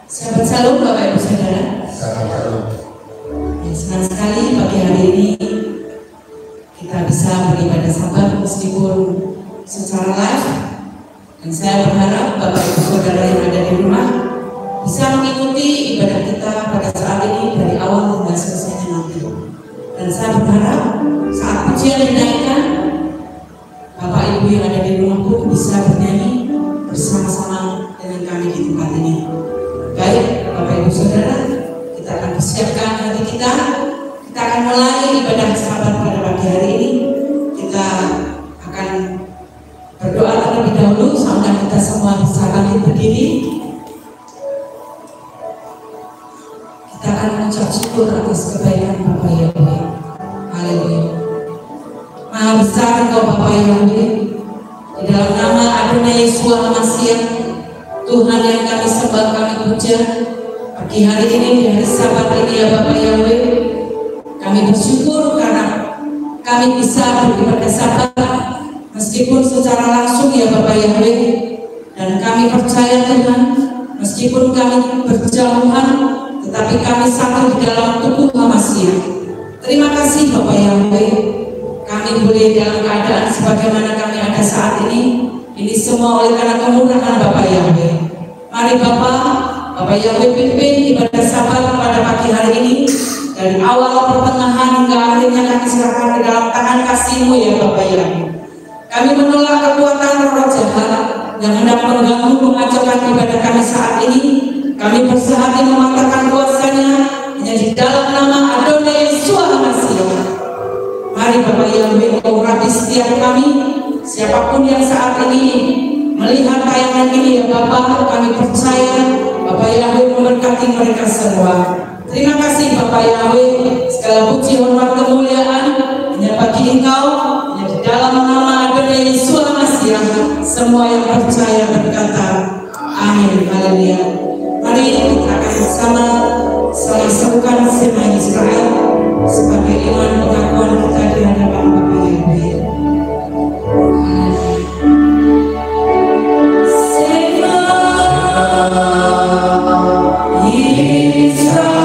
Sahabat Salam, Bapak Ibu Saudara. Ya, senang sekali pagi hari ini kita bisa beribadah Sabat meskipun secara live. Dan saya berharap Bapak Ibu Saudara yang ada di rumah bisa mengikuti ibadah kita pada saat ini dari awal hingga selesainya nanti. Dan saya berharap saat pujian dinaikkan, Bapak Ibu yang ada di rumah pun bisa bernyanyi bersama-sama dengan kami di tempat ini. Baik, Bapak Ibu Saudara, kita akan persiapkan hati kita. Kita akan mulai ibadah Sabat pada pagi hari ini. Kita akan berdoa terlebih dahulu sampai kita semua bisa bangkit berdiri. mengucap syukur atas kebaikan Bapa Yahweh. Haleluya. Maha besar Engkau Bapa Yahweh. Di dalam nama Adonai Yesus Masih, Tuhan yang kami sembah, kami puja. Pagi hari ini, di hari Sabat ini ya Bapa Yahweh, kami bersyukur karena kami bisa beribadah Sabat meskipun secara langsung ya Bapa Yahweh. Dan kami percaya Tuhan, meskipun kami berjauhan, tetapi kami satu di dalam tubuh Hamasiah. Terima kasih Bapak Yahweh, kami boleh dalam keadaan sebagaimana kami ada saat ini. Ini semua oleh karena kemurahan Bapak Yahweh. Mari Bapak Yahweh pimpin ibadah Sabat pada pagi hari ini. Dari awal, pertengahan, hingga akhirnya kami serahkan ke dalam tangan kasih-Mu ya Bapak Yahweh. Kami menolak kekuatan roh jahat yang hendak mengganggu mengacaukan ibadah kami saat ini. Kami bersehati mematahkan kuasanya hanya di dalam nama Adonai Yesus Masih. Mari Bapak Yahweh, Engkau urapi setiap kami, siapapun yang saat ini melihat tayangan ini ya Bapak, kami percaya Bapak Yahweh memberkati mereka semua. Terima kasih Bapak Yahweh, segala puji, hormat, kemuliaan hanya bagi Engkau, hanya di dalam nama Adonai Yesus Masih. Semua yang percaya berkata amin. Haleluya. Mari kita akan bersama serukan Shema Israel sebagai iman pengakuan kita di hadapan Bapak Yahweh. Bersama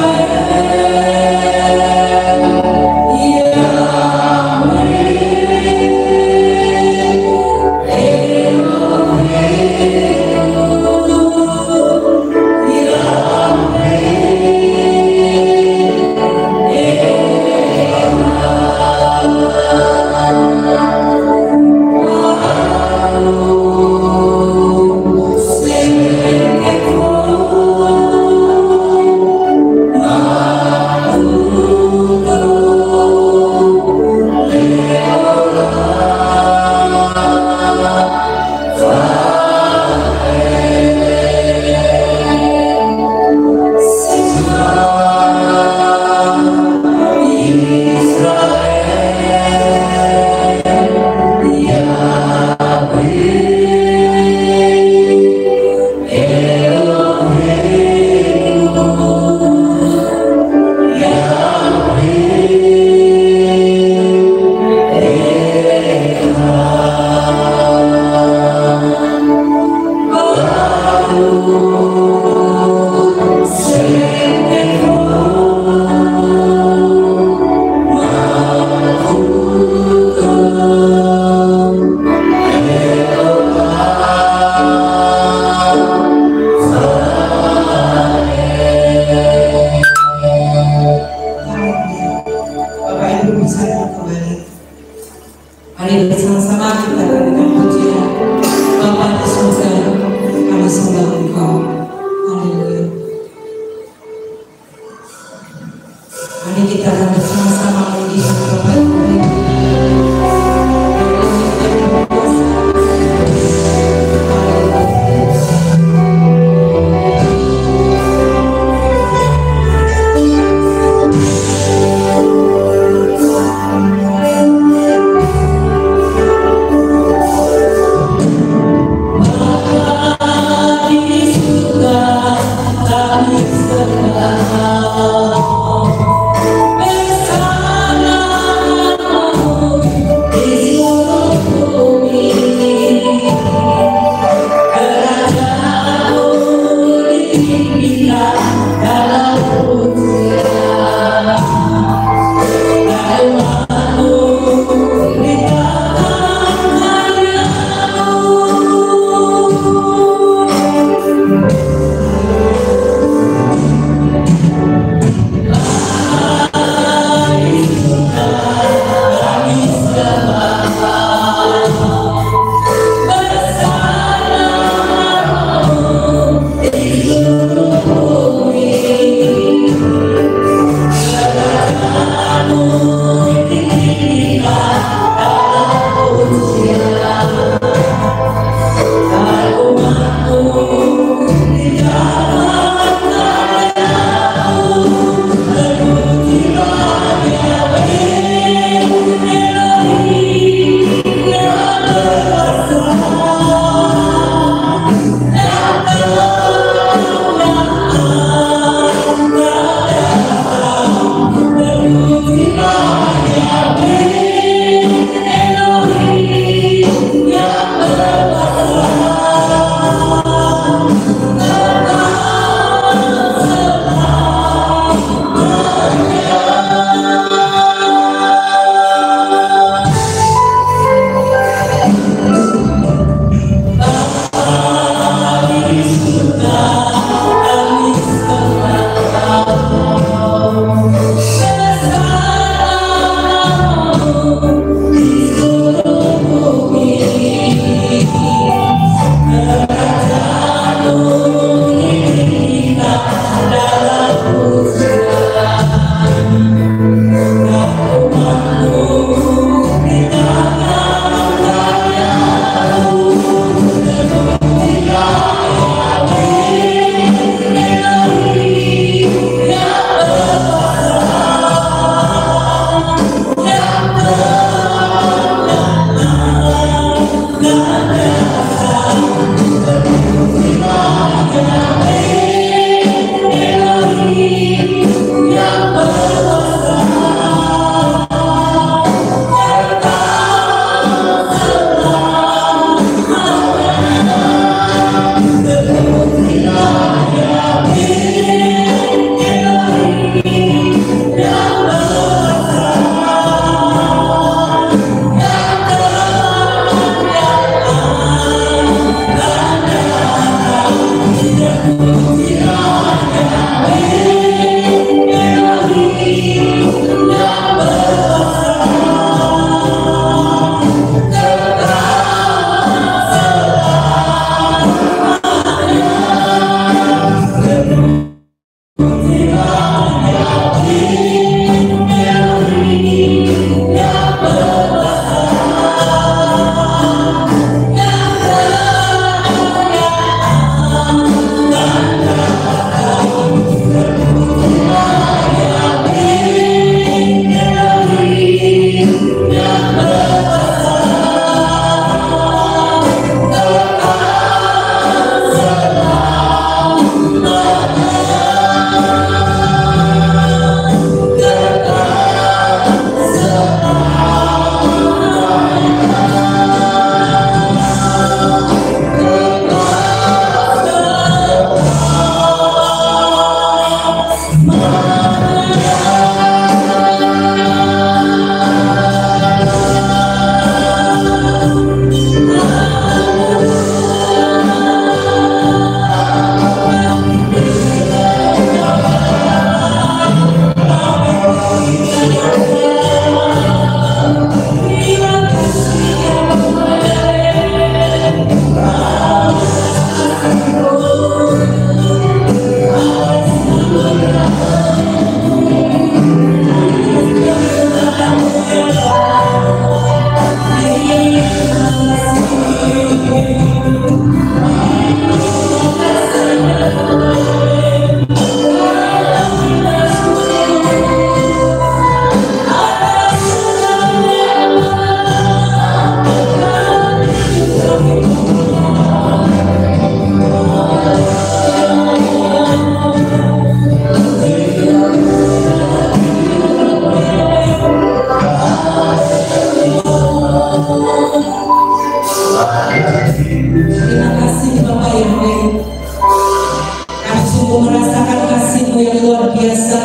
merasakan kasih-Mu yang luar biasa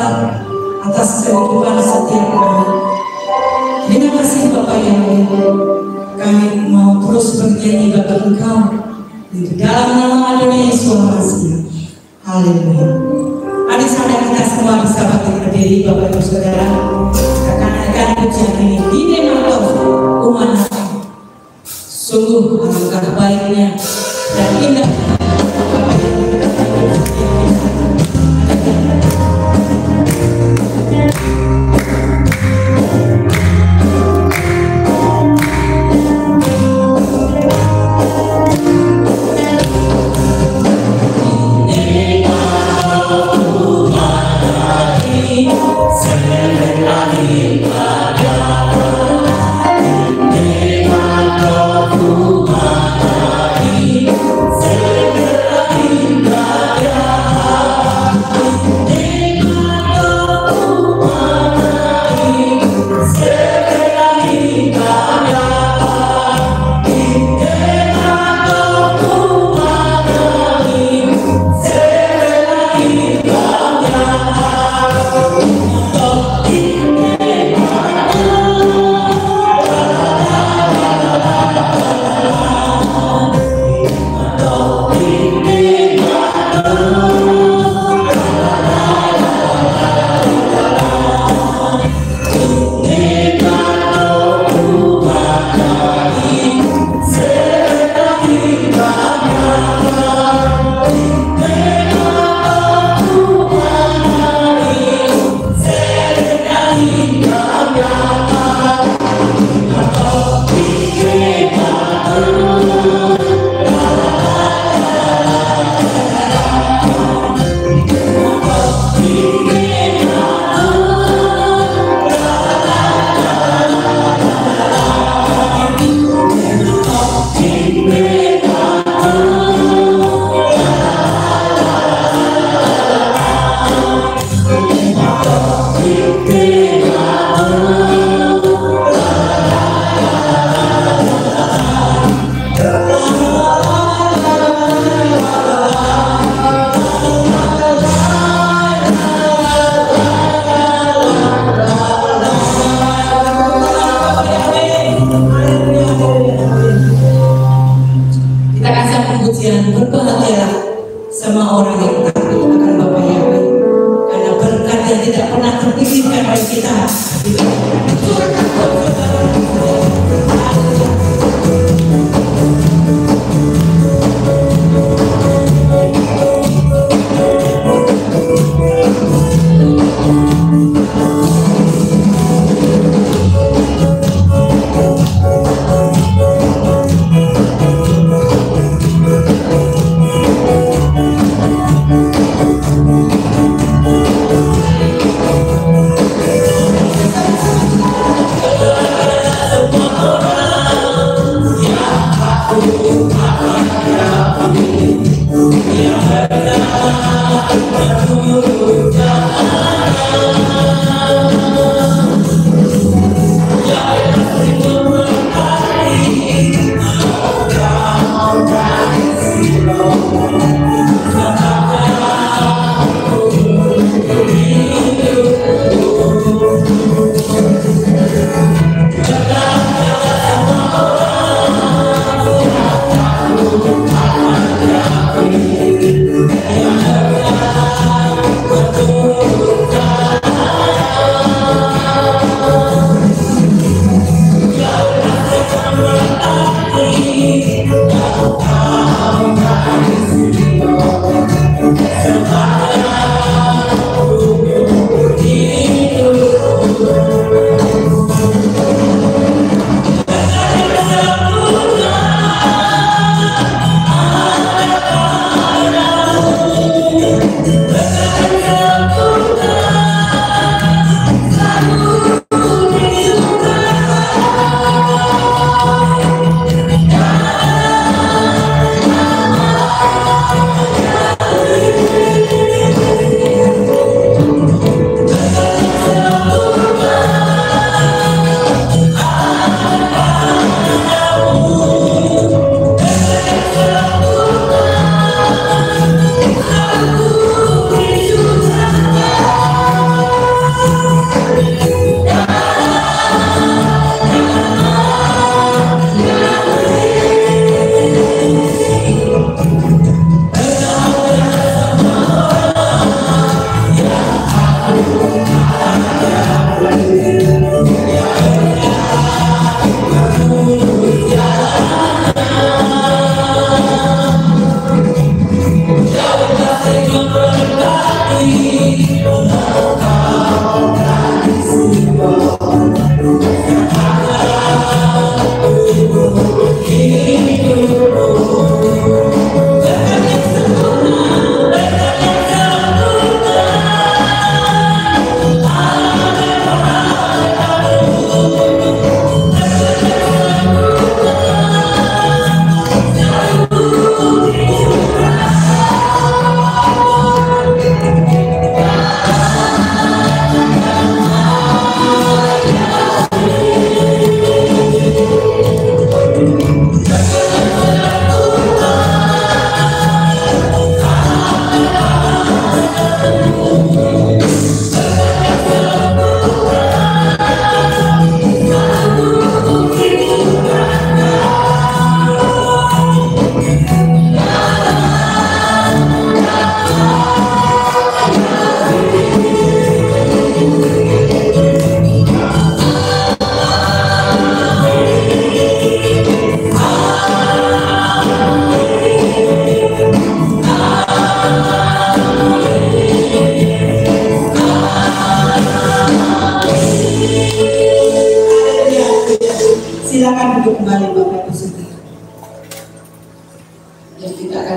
atas kehidupan setiap kami. Terima kasih Bapa yang kami mau terus bernyanyi bagi Engkau di dalam nama Adonai Yesus Masih. Haleluya. Mari saudara kita semua bisa berdiri Bapak Ibu Saudara. Akan pujian ini di nama umat sungguh alangkah baiknya dan indah.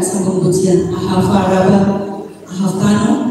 sambung pujian Ahafaraba Ahafano.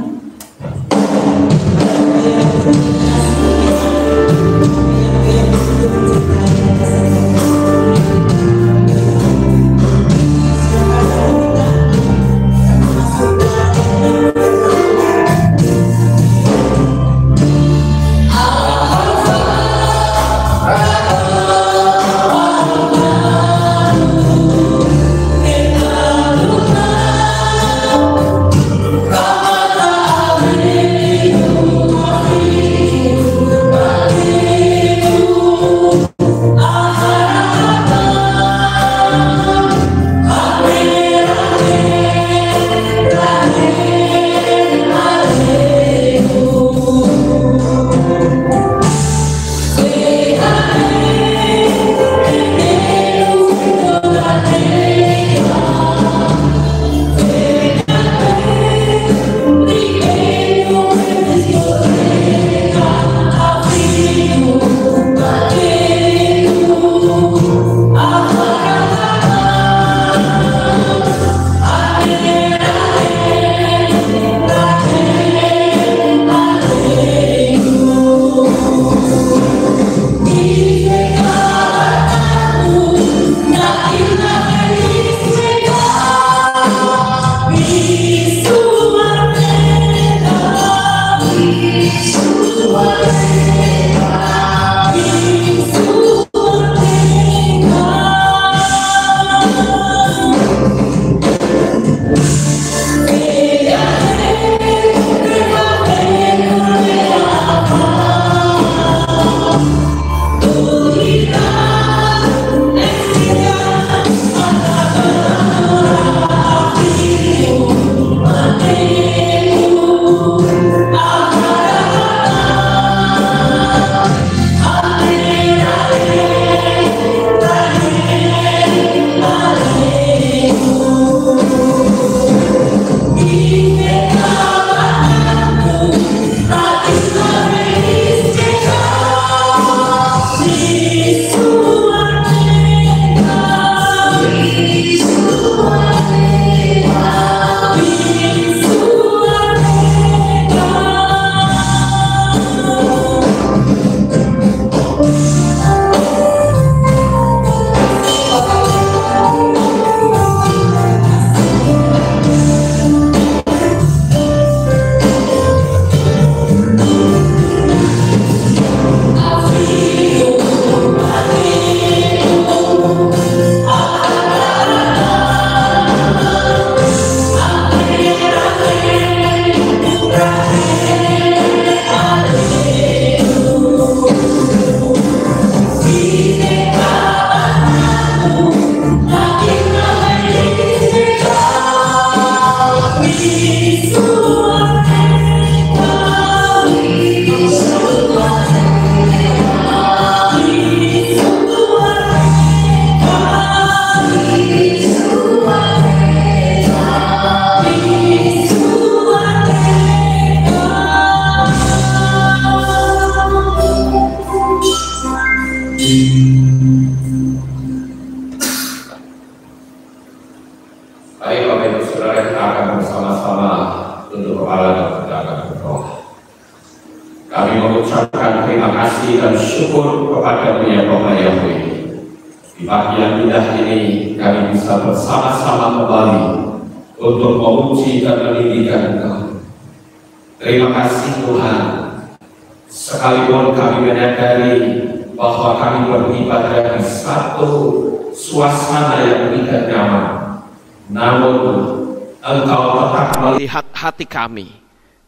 Hati kami,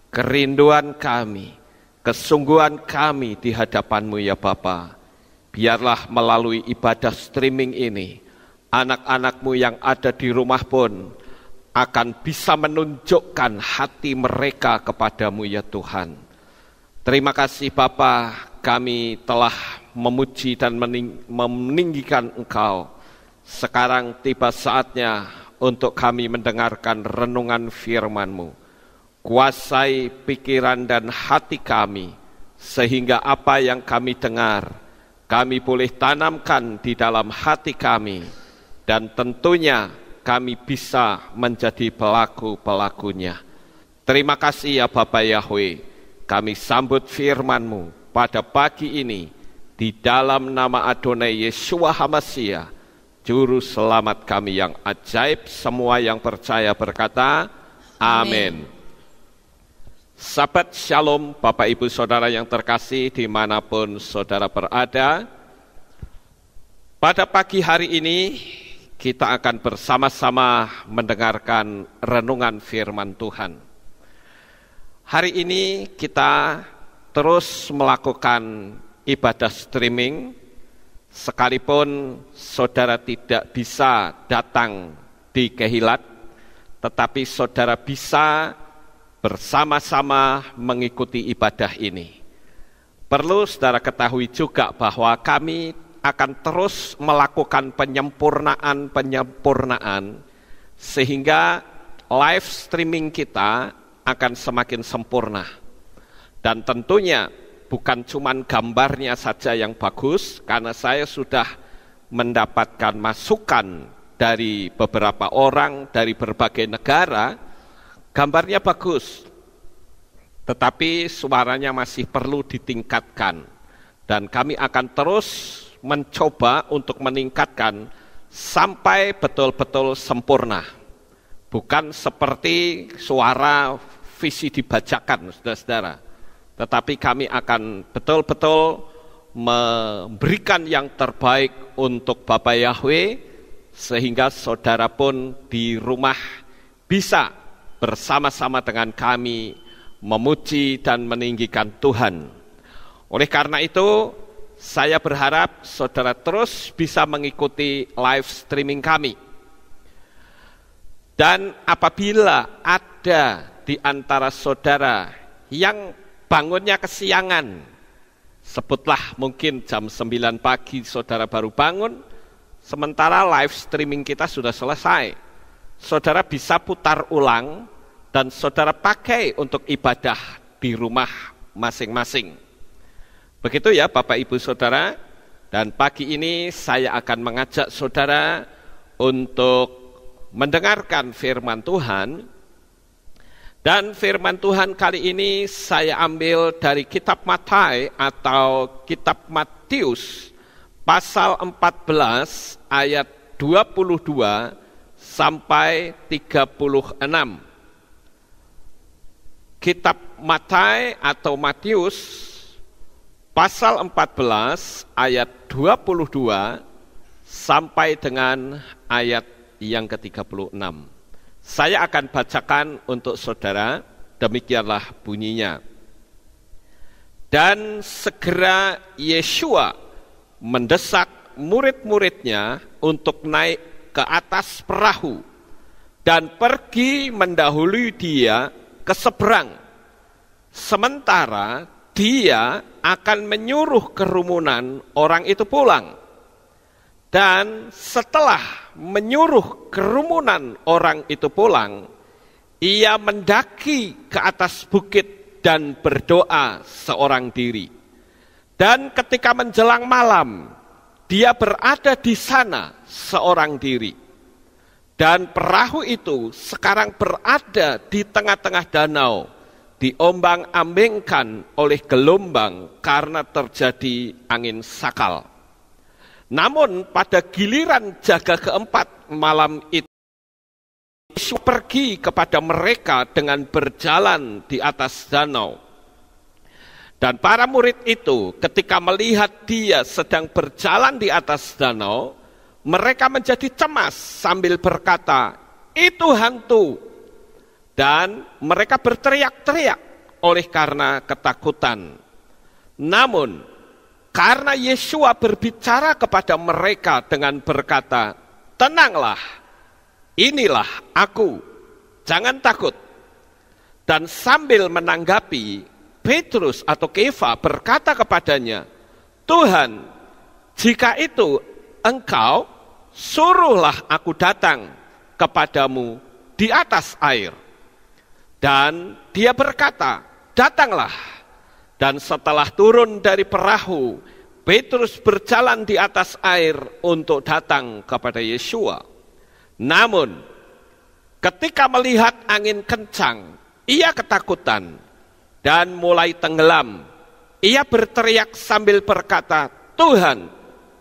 kerinduan kami, kesungguhan kami di hadapan-Mu ya Bapa. Biarlah melalui ibadah streaming ini, anak-anak-Mu yang ada di rumah pun akan bisa menunjukkan hati mereka kepada-Mu ya Tuhan. Terima kasih Bapa, kami telah memuji dan meninggikan Engkau. Sekarang tiba saatnya untuk kami mendengarkan renungan firman-Mu. Kuasai pikiran dan hati kami, sehingga apa yang kami dengar, kami boleh tanamkan di dalam hati kami, dan tentunya kami bisa menjadi pelaku-pelakunya. Terima kasih ya Bapa Yahweh, kami sambut firman-Mu pada pagi ini di dalam nama Adonai Yeshua HaMashiach, Juru Selamat kami yang ajaib. Semua yang percaya berkata, amin. Sahabat Shalom, Bapak Ibu Saudara yang terkasih dimanapun saudara berada. Pada pagi hari ini kita akan bersama-sama mendengarkan renungan firman Tuhan. Hari ini kita terus melakukan ibadah streaming, sekalipun saudara tidak bisa datang di Kehilat, tetapi saudara bisa bersama-sama mengikuti ibadah ini. Perlu saudara ketahui juga bahwa kami akan terus melakukan penyempurnaan, sehingga live streaming kita akan semakin sempurna. Dan tentunya bukan cuma gambarnya saja yang bagus, karena saya sudah mendapatkan masukan dari beberapa orang dari berbagai negara, gambarnya bagus, tetapi suaranya masih perlu ditingkatkan. Dan kami akan terus mencoba untuk meningkatkan sampai betul-betul sempurna. Bukan seperti suara visi dibacakan, saudara-saudara. Tetapi kami akan betul-betul memberikan yang terbaik untuk Bapa Yahweh, sehingga saudara pun di rumah bisa bersama-sama dengan kami memuji dan meninggikan Tuhan. Oleh karena itu, saya berharap saudara terus bisa mengikuti live streaming kami. Dan apabila ada di antara saudara yang bangunnya kesiangan, sebutlah mungkin jam 9 pagi saudara baru bangun, sementara live streaming kita sudah selesai. Saudara bisa putar ulang dan saudara pakai untuk ibadah di rumah masing-masing. Begitu ya Bapak Ibu Saudara, dan pagi ini saya akan mengajak saudara untuk mendengarkan firman Tuhan. Dan firman Tuhan kali ini saya ambil dari kitab Matius atau kitab Matius pasal 14 ayat 22 sampai 36. Kitab Matius atau Matius pasal 14 ayat 22 sampai dengan ayat yang ke-36. Saya akan bacakan untuk saudara, demikianlah bunyinya. Dan segera Yeshua mendesak murid-muridnya untuk naik ke atas perahu dan pergi mendahului dia ke seberang. Sementara dia akan menyuruh kerumunan orang itu pulang. Dan setelah menyuruh kerumunan orang itu pulang, ia mendaki ke atas bukit dan berdoa seorang diri. Dan ketika menjelang malam, dia berada di sana seorang diri. Dan perahu itu sekarang berada di tengah-tengah danau, diombang-ambingkan oleh gelombang karena terjadi angin sakal. Namun pada giliran jaga keempat malam itu, Yesus pergi kepada mereka dengan berjalan di atas danau. Dan para murid itu ketika melihat dia sedang berjalan di atas danau, mereka menjadi cemas sambil berkata, "Itu hantu." Dan mereka berteriak-teriak oleh karena ketakutan. Namun karena Yeshua berbicara kepada mereka dengan berkata, "Tenanglah, inilah aku, jangan takut." Dan sambil menanggapi, Petrus atau Kefa berkata kepadanya, "Tuhan, jika itu Engkau, suruhlah aku datang kepadamu di atas air." Dan dia berkata, "Datanglah." Dan setelah turun dari perahu, Petrus berjalan di atas air untuk datang kepada Yeshua. Namun, ketika melihat angin kencang, ia ketakutan dan mulai tenggelam. Ia berteriak sambil berkata, "Tuhan,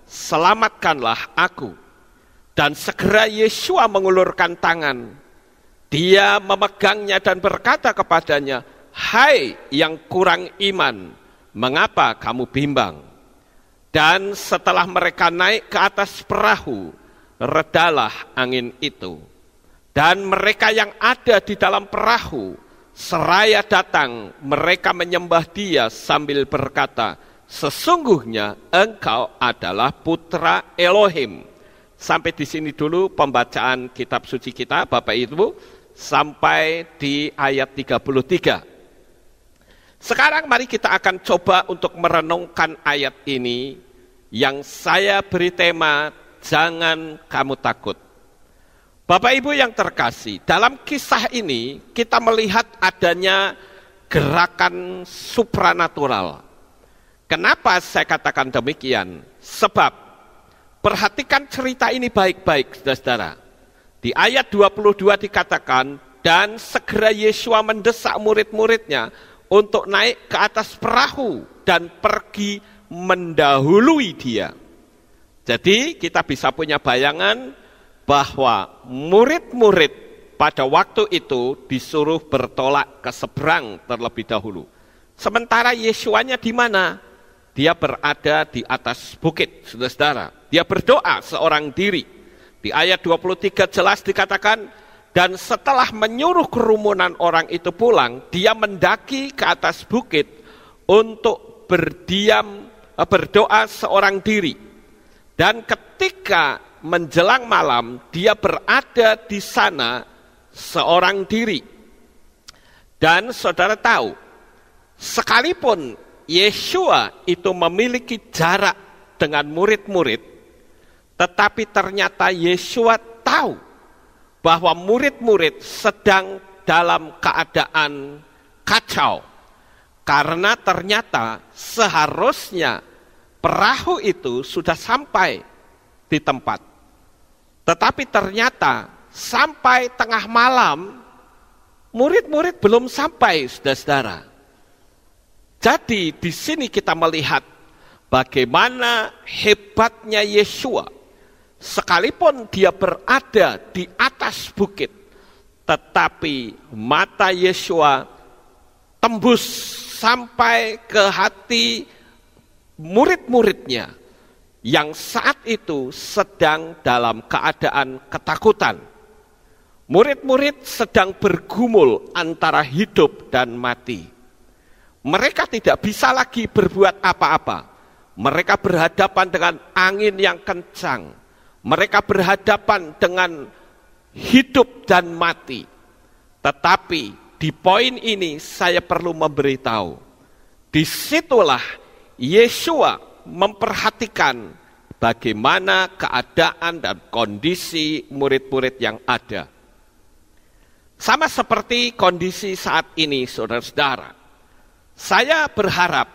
selamatkanlah aku." Dan segera Yesua mengulurkan tangan. Dia memegangnya dan berkata kepadanya, "Hai yang kurang iman, mengapa kamu bimbang?" Dan setelah mereka naik ke atas perahu, redalah angin itu. Dan mereka yang ada di dalam perahu, seraya datang, mereka menyembah Dia sambil berkata, "Sesungguhnya Engkau adalah Putra Elohim." Sampai di sini dulu pembacaan kitab suci kita, Bapak Ibu, sampai di ayat 33. Sekarang mari kita akan coba untuk merenungkan ayat ini yang saya beri tema, jangan kamu takut. Bapak Ibu yang terkasih, dalam kisah ini kita melihat adanya gerakan supranatural. Kenapa saya katakan demikian? Sebab, perhatikan cerita ini baik-baik, saudara-saudara. Di ayat 22 dikatakan, dan segera Yesua mendesak murid-muridnya untuk naik ke atas perahu dan pergi mendahului Dia. Jadi kita bisa punya bayangan bahwa murid-murid pada waktu itu disuruh bertolak ke seberang terlebih dahulu. Sementara Yesuanya di mana? Dia berada di atas bukit, saudara-saudara. Dia berdoa seorang diri. Di ayat 23 jelas dikatakan, dan setelah menyuruh kerumunan orang itu pulang, dia mendaki ke atas bukit untuk berdoa seorang diri. Dan ketika menjelang malam, dia berada di sana seorang diri. Dan saudara tahu, sekalipun Yesua itu memiliki jarak dengan murid-murid, tetapi ternyata Yesua tahu bahwa murid-murid sedang dalam keadaan kacau. Karena ternyata seharusnya perahu itu sudah sampai di tempat. Tetapi ternyata sampai tengah malam, murid-murid belum sampai, saudara-saudara. Jadi di sini kita melihat bagaimana hebatnya Yesua. Sekalipun dia berada di atas bukit, tetapi mata Yesua tembus sampai ke hati murid-muridnya yang saat itu sedang dalam keadaan ketakutan. Murid-murid sedang bergumul antara hidup dan mati. Mereka tidak bisa lagi berbuat apa-apa. Mereka berhadapan dengan angin yang kencang. Mereka berhadapan dengan hidup dan mati. Tetapi di poin ini saya perlu memberitahu, disitulah Yesua memperhatikan bagaimana keadaan dan kondisi murid-murid yang ada. Sama seperti kondisi saat ini, saudara-saudara. Saya berharap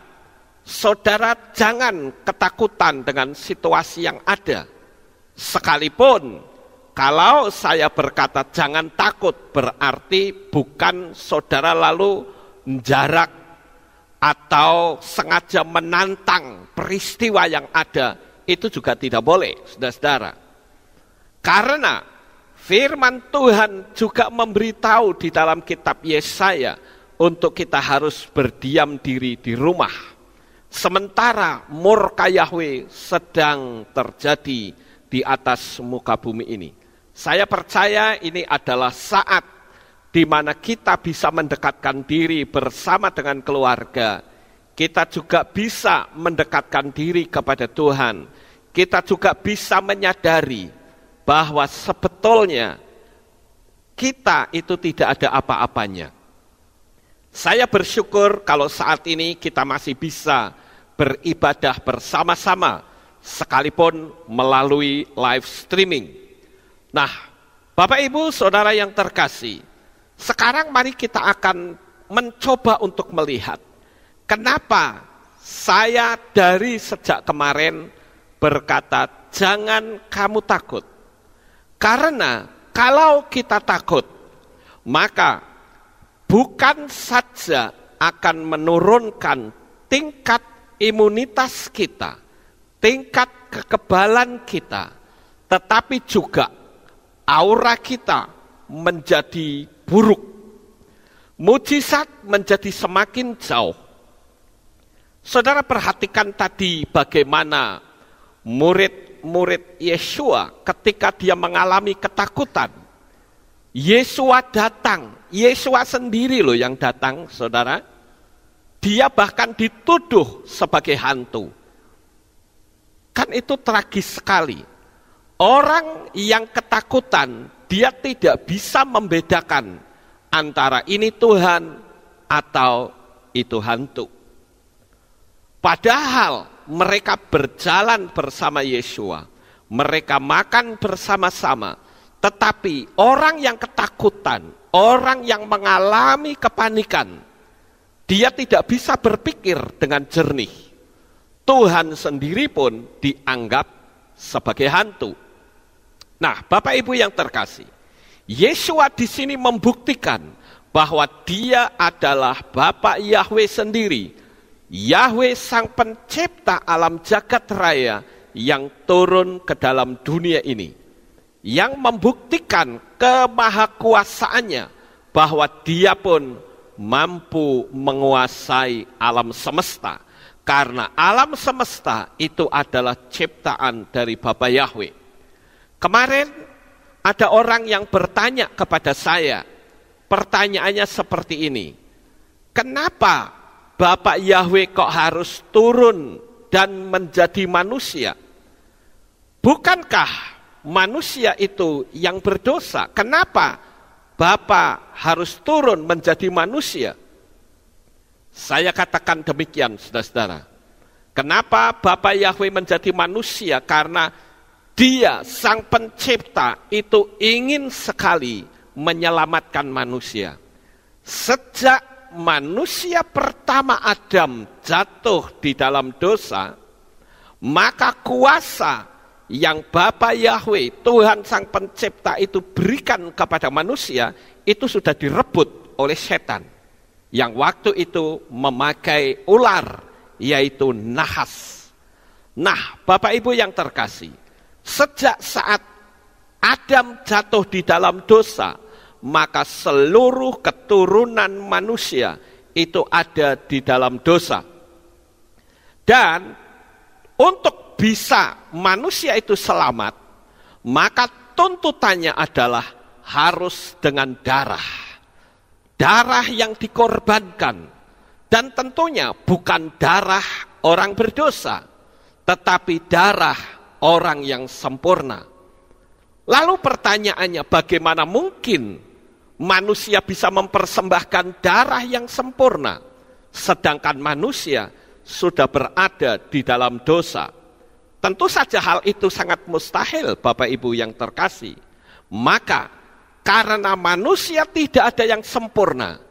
saudara jangan ketakutan dengan situasi yang ada. Sekalipun kalau saya berkata jangan takut, berarti bukan saudara lalu jarak atau sengaja menantang peristiwa yang ada. Itu juga tidak boleh, saudara-saudara. Karena firman Tuhan juga memberitahu di dalam kitab Yesaya untuk kita harus berdiam diri di rumah. Sementara murka Yahweh sedang terjadi di atas muka bumi ini. Saya percaya ini adalah saat di mana kita bisa mendekatkan diri bersama dengan keluarga. Kita juga bisa mendekatkan diri kepada Tuhan. Kita juga bisa menyadari bahwa sebetulnya kita itu tidak ada apa-apanya. Saya bersyukur kalau saat ini kita masih bisa beribadah bersama-sama, sekalipun melalui live streaming. Nah, Bapak Ibu Saudara yang terkasih, sekarang mari kita akan mencoba untuk melihat kenapa saya dari sejak kemarin berkata jangan kamu takut. Karena kalau kita takut, maka bukan saja akan menurunkan tingkat imunitas kita, tingkat kekebalan kita, tetapi juga aura kita menjadi buruk. Mujizat menjadi semakin jauh. Saudara perhatikan tadi bagaimana murid-murid Yesua ketika dia mengalami ketakutan. Yesua datang, Yesua sendiri loh yang datang, saudara. Dia bahkan dituduh sebagai hantu. Kan itu tragis sekali. Orang yang ketakutan, dia tidak bisa membedakan antara ini Tuhan atau itu hantu. Padahal mereka berjalan bersama Yesua, mereka makan bersama-sama, tetapi orang yang ketakutan, orang yang mengalami kepanikan, dia tidak bisa berpikir dengan jernih. Tuhan sendiri pun dianggap sebagai hantu. Nah, Bapak Ibu yang terkasih, Yesua di sini membuktikan bahwa Dia adalah Bapa Yahweh sendiri, Yahweh sang pencipta alam jagat raya yang turun ke dalam dunia ini, yang membuktikan kemahakuasaannya bahwa Dia pun mampu menguasai alam semesta, karena alam semesta itu adalah ciptaan dari Bapa Yahweh. Kemarin ada orang yang bertanya kepada saya, pertanyaannya seperti ini, kenapa Bapak Yahweh kok harus turun dan menjadi manusia? Bukankah manusia itu yang berdosa? Kenapa Bapa harus turun menjadi manusia? Saya katakan demikian, saudara-saudara. Kenapa Bapa Yahweh menjadi manusia? Karena Dia, sang pencipta, itu ingin sekali menyelamatkan manusia. Sejak manusia pertama Adam jatuh di dalam dosa, maka kuasa yang Bapa Yahweh, Tuhan sang pencipta itu berikan kepada manusia, itu sudah direbut oleh setan, yang waktu itu memakai ular, yaitu nahas. Nah, Bapak Ibu yang terkasih, sejak saat Adam jatuh di dalam dosa, maka seluruh keturunan manusia itu ada di dalam dosa. Dan untuk bisa manusia itu selamat, maka tuntutannya adalah harus dengan darah. Darah yang dikorbankan. Dan tentunya bukan darah orang berdosa, tetapi darah orang yang sempurna. Lalu pertanyaannya, bagaimana mungkin manusia bisa mempersembahkan darah yang sempurna, sedangkan manusia sudah berada di dalam dosa? Tentu saja hal itu sangat mustahil, Bapak Ibu yang terkasih. Maka karena manusia tidak ada yang sempurna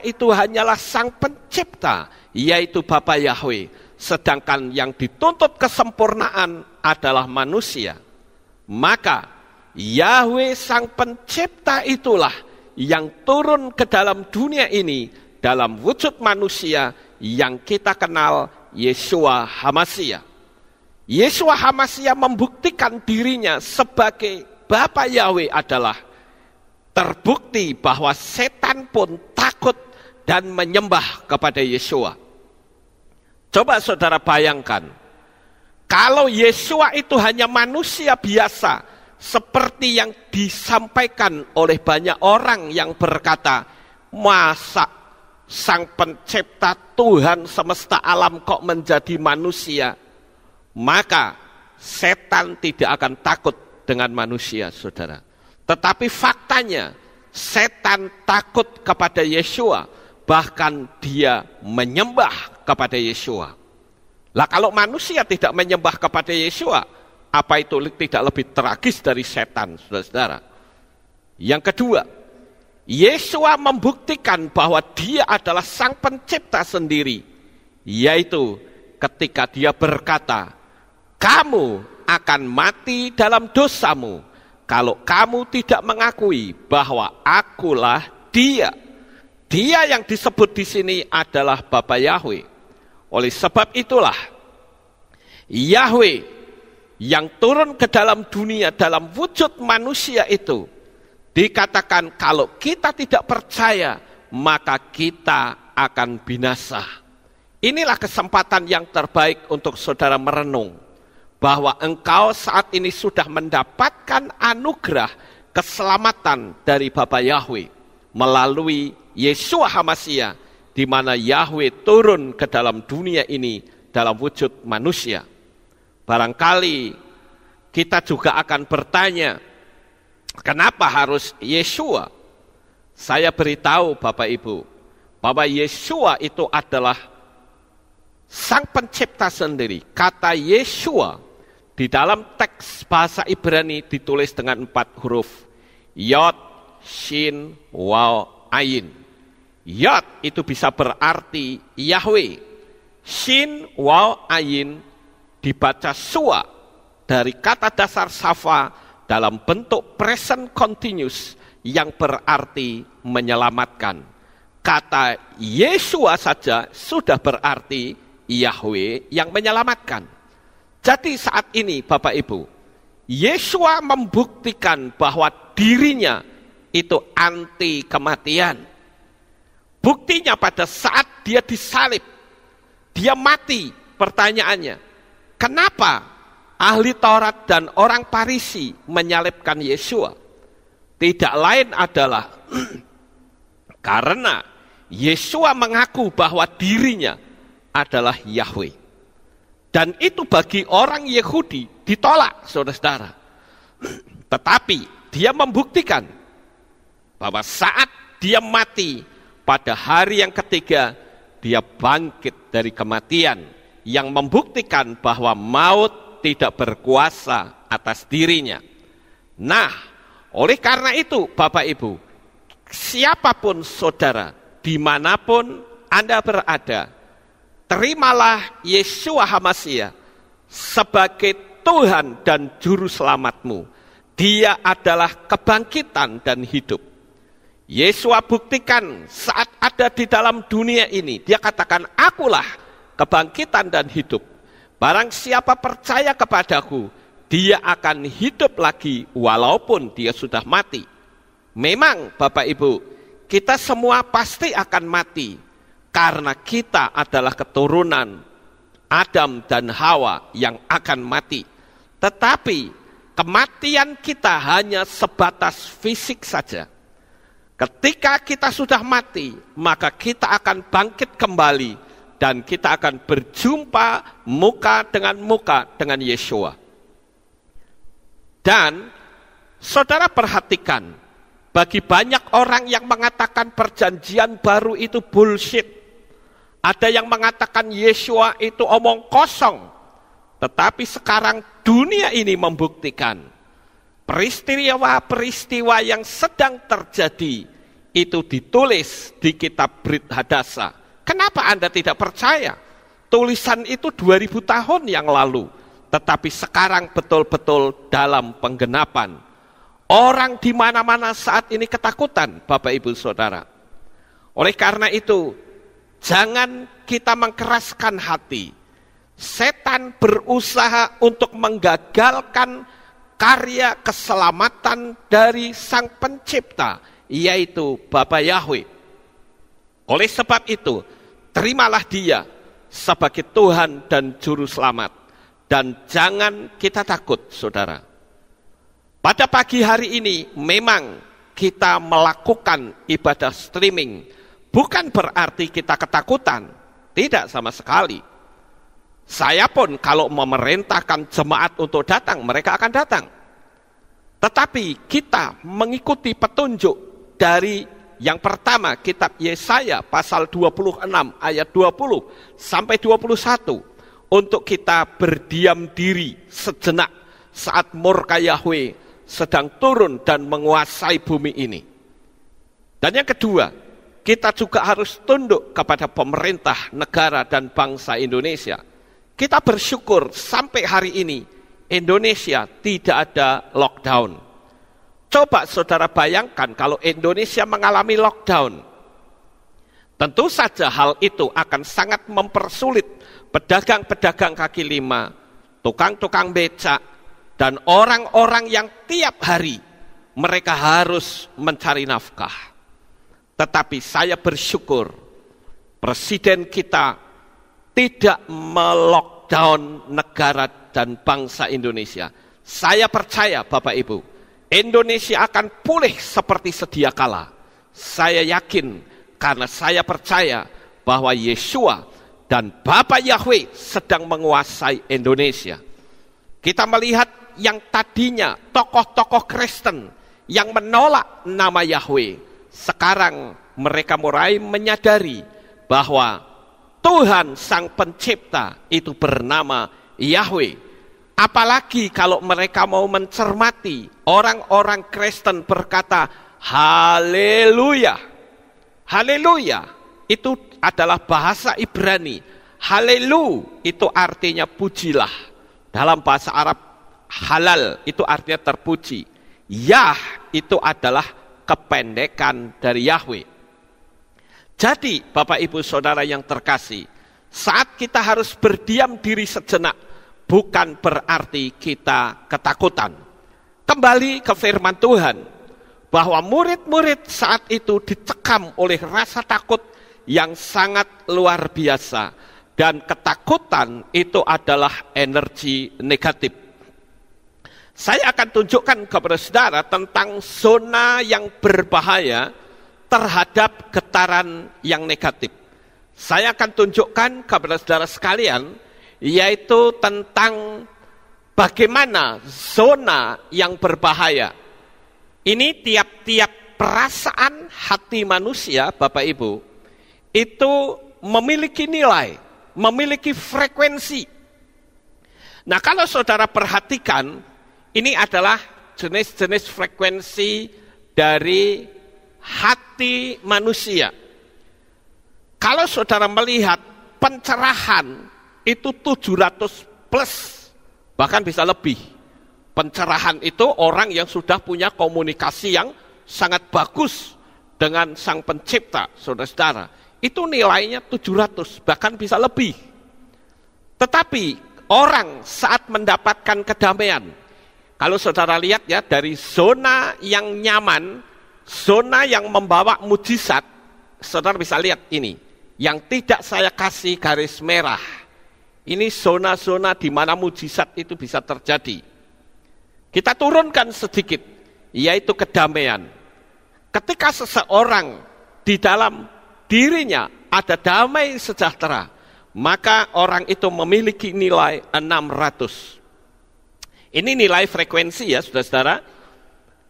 itu hanyalah sang pencipta, yaitu Bapa Yahweh. Sedangkan yang dituntut kesempurnaan adalah manusia. Maka Yahweh sang pencipta itulah yang turun ke dalam dunia ini dalam wujud manusia yang kita kenal Yesua HaMashiach. Yesua HaMashiach membuktikan dirinya sebagai Bapa Yahweh adalah terbukti bahwa setan pun takut dan menyembah kepada Yesua. Coba saudara bayangkan, kalau Yesua itu hanya manusia biasa, seperti yang disampaikan oleh banyak orang yang berkata, masa sang pencipta Tuhan semesta alam kok menjadi manusia? Maka setan tidak akan takut dengan manusia, saudara. Tetapi faktanya, setan takut kepada Yesua, bahkan dia menyembah kepada Yesua. Lah kalau manusia tidak menyembah kepada Yesua, apa itu tidak lebih tragis dari setan, saudara-saudara? Yang kedua, Yesua membuktikan bahwa Dia adalah sang pencipta sendiri, yaitu ketika Dia berkata, kamu akan mati dalam dosamu, kalau kamu tidak mengakui bahwa akulah Dia. Dia yang disebut di sini adalah Bapa Yahweh. Oleh sebab itulah Yahweh yang turun ke dalam dunia dalam wujud manusia itu dikatakan kalau kita tidak percaya maka kita akan binasa. Inilah kesempatan yang terbaik untuk saudara merenung bahwa engkau saat ini sudah mendapatkan anugerah keselamatan dari Bapa Yahweh melalui Yeshua HaMashiach, di mana Yahweh turun ke dalam dunia ini dalam wujud manusia. Barangkali kita juga akan bertanya, kenapa harus Yeshua? Saya beritahu Bapak Ibu, bahwa Yeshua itu adalah Sang Pencipta sendiri. Kata Yeshua di dalam teks bahasa Ibrani ditulis dengan 4 huruf. Yod, Shin, Waw, Ayin. Yod itu bisa berarti Yahweh. Shin, Waw, Ayin dibaca Shua dari kata dasar Safa dalam bentuk present continuous yang berarti menyelamatkan. Kata Yeshua saja sudah berarti Yahweh yang menyelamatkan. Jadi saat ini Bapak Ibu, Yeshua membuktikan bahwa dirinya itu anti kematian. Buktinya pada saat dia disalib, dia mati. Pertanyaannya, kenapa ahli Taurat dan orang Farisi menyalibkan Yeshua? Tidak lain adalah karena Yeshua mengaku bahwa dirinya adalah Yahweh. Dan itu bagi orang Yahudi ditolak, saudara-saudara. Tetapi dia membuktikan bahwa saat dia mati pada hari yang ketiga, dia bangkit dari kematian, yang membuktikan bahwa maut tidak berkuasa atas dirinya. Nah, oleh karena itu Bapak Ibu, siapapun saudara, dimanapun Anda berada, terimalah Yeshua HaMashiach sebagai Tuhan dan Juru Selamatmu. Dia adalah kebangkitan dan hidup. Yeshua buktikan saat ada di dalam dunia ini. Dia katakan, akulah kebangkitan dan hidup. Barang siapa percaya kepadaku, dia akan hidup lagi walaupun dia sudah mati. Memang Bapak Ibu, kita semua pasti akan mati. Karena kita adalah keturunan Adam dan Hawa yang akan mati. Tetapi kematian kita hanya sebatas fisik saja. Ketika kita sudah mati, maka kita akan bangkit kembali dan kita akan berjumpa muka dengan Yeshua. Dan saudara perhatikan, bagi banyak orang yang mengatakan perjanjian baru itu bullshit. Ada yang mengatakan Yeshua itu omong kosong. Tetapi sekarang dunia ini membuktikan peristiwa-peristiwa yang sedang terjadi itu ditulis di kitab Brit Hadasa. Kenapa Anda tidak percaya? Tulisan itu 2000 tahun yang lalu, tetapi sekarang betul-betul dalam penggenapan. Orang di mana-mana saat ini ketakutan, Bapak Ibu Saudara. Oleh karena itu, jangan kita mengkeraskan hati. Setan berusaha untuk menggagalkan karya keselamatan dari Sang Pencipta, yaitu Bapa Yahweh. Oleh sebab itu, terimalah Dia sebagai Tuhan dan Juru Selamat. Dan jangan kita takut, saudara. Pada pagi hari ini, memang kita melakukan ibadah streaming. Bukan berarti kita ketakutan. Tidak sama sekali. Saya pun kalau memerintahkan jemaat untuk datang, mereka akan datang. Tetapi kita mengikuti petunjuk dari yang pertama, kitab Yesaya pasal 26 ayat 20 sampai 21. Untuk kita berdiam diri sejenak saat murka Yahweh sedang turun dan menguasai bumi ini. Dan yang kedua, kita juga harus tunduk kepada pemerintah, negara, dan bangsa Indonesia. Kita bersyukur sampai hari ini Indonesia tidak ada lockdown. Coba saudara bayangkan kalau Indonesia mengalami lockdown. Tentu saja hal itu akan sangat mempersulit pedagang-pedagang kaki lima, tukang-tukang becak, dan orang-orang yang tiap hari mereka harus mencari nafkah. Tetapi saya bersyukur Presiden kita tidak melockdown negara dan bangsa Indonesia. Saya percaya Bapak Ibu, Indonesia akan pulih seperti sedia kala. Saya yakin karena saya percaya bahwa Yeshua dan Bapa Yahweh sedang menguasai Indonesia. Kita melihat yang tadinya tokoh-tokoh Kristen yang menolak nama Yahweh, sekarang mereka mulai menyadari bahwa Tuhan Sang Pencipta itu bernama Yahweh. Apalagi kalau mereka mau mencermati, orang-orang Kristen berkata, haleluya. Haleluya, itu adalah bahasa Ibrani. Halelu itu artinya pujilah. Dalam bahasa Arab, halal itu artinya terpuji. Yah itu adalah kependekan dari Yahweh. Jadi Bapak Ibu Saudara yang terkasih, saat kita harus berdiam diri sejenak, bukan berarti kita ketakutan. Kembali ke firman Tuhan, bahwa murid-murid saat itu dicekam oleh rasa takut yang sangat luar biasa. Dan ketakutan itu adalah energi negatif. Saya akan tunjukkan kepada saudara tentang zona yang berbahaya terhadap getaran yang negatif. Saya akan tunjukkan kepada saudara sekalian, yaitu tentang bagaimana zona yang berbahaya. Ini tiap-tiap perasaan hati manusia, Bapak Ibu, itu memiliki nilai, memiliki frekuensi. Nah, kalau saudara perhatikan, ini adalah jenis-jenis frekuensi dari hati manusia. Kalau saudara melihat pencerahan, itu 700 plus, bahkan bisa lebih. Pencerahan itu orang yang sudah punya komunikasi yang sangat bagus dengan Sang Pencipta, saudara-saudara. Itu nilainya 700, bahkan bisa lebih. Tetapi orang saat mendapatkan kedamaian, kalau saudara lihat ya, dari zona yang nyaman, zona yang membawa mujizat, saudara bisa lihat ini, yang tidak saya kasih garis merah. Ini zona-zona di mana mujizat itu bisa terjadi. Kita turunkan sedikit, yaitu kedamaian. Ketika seseorang di dalam dirinya ada damai sejahtera, maka orang itu memiliki nilai 600. Ini nilai frekuensi ya, saudara-saudara.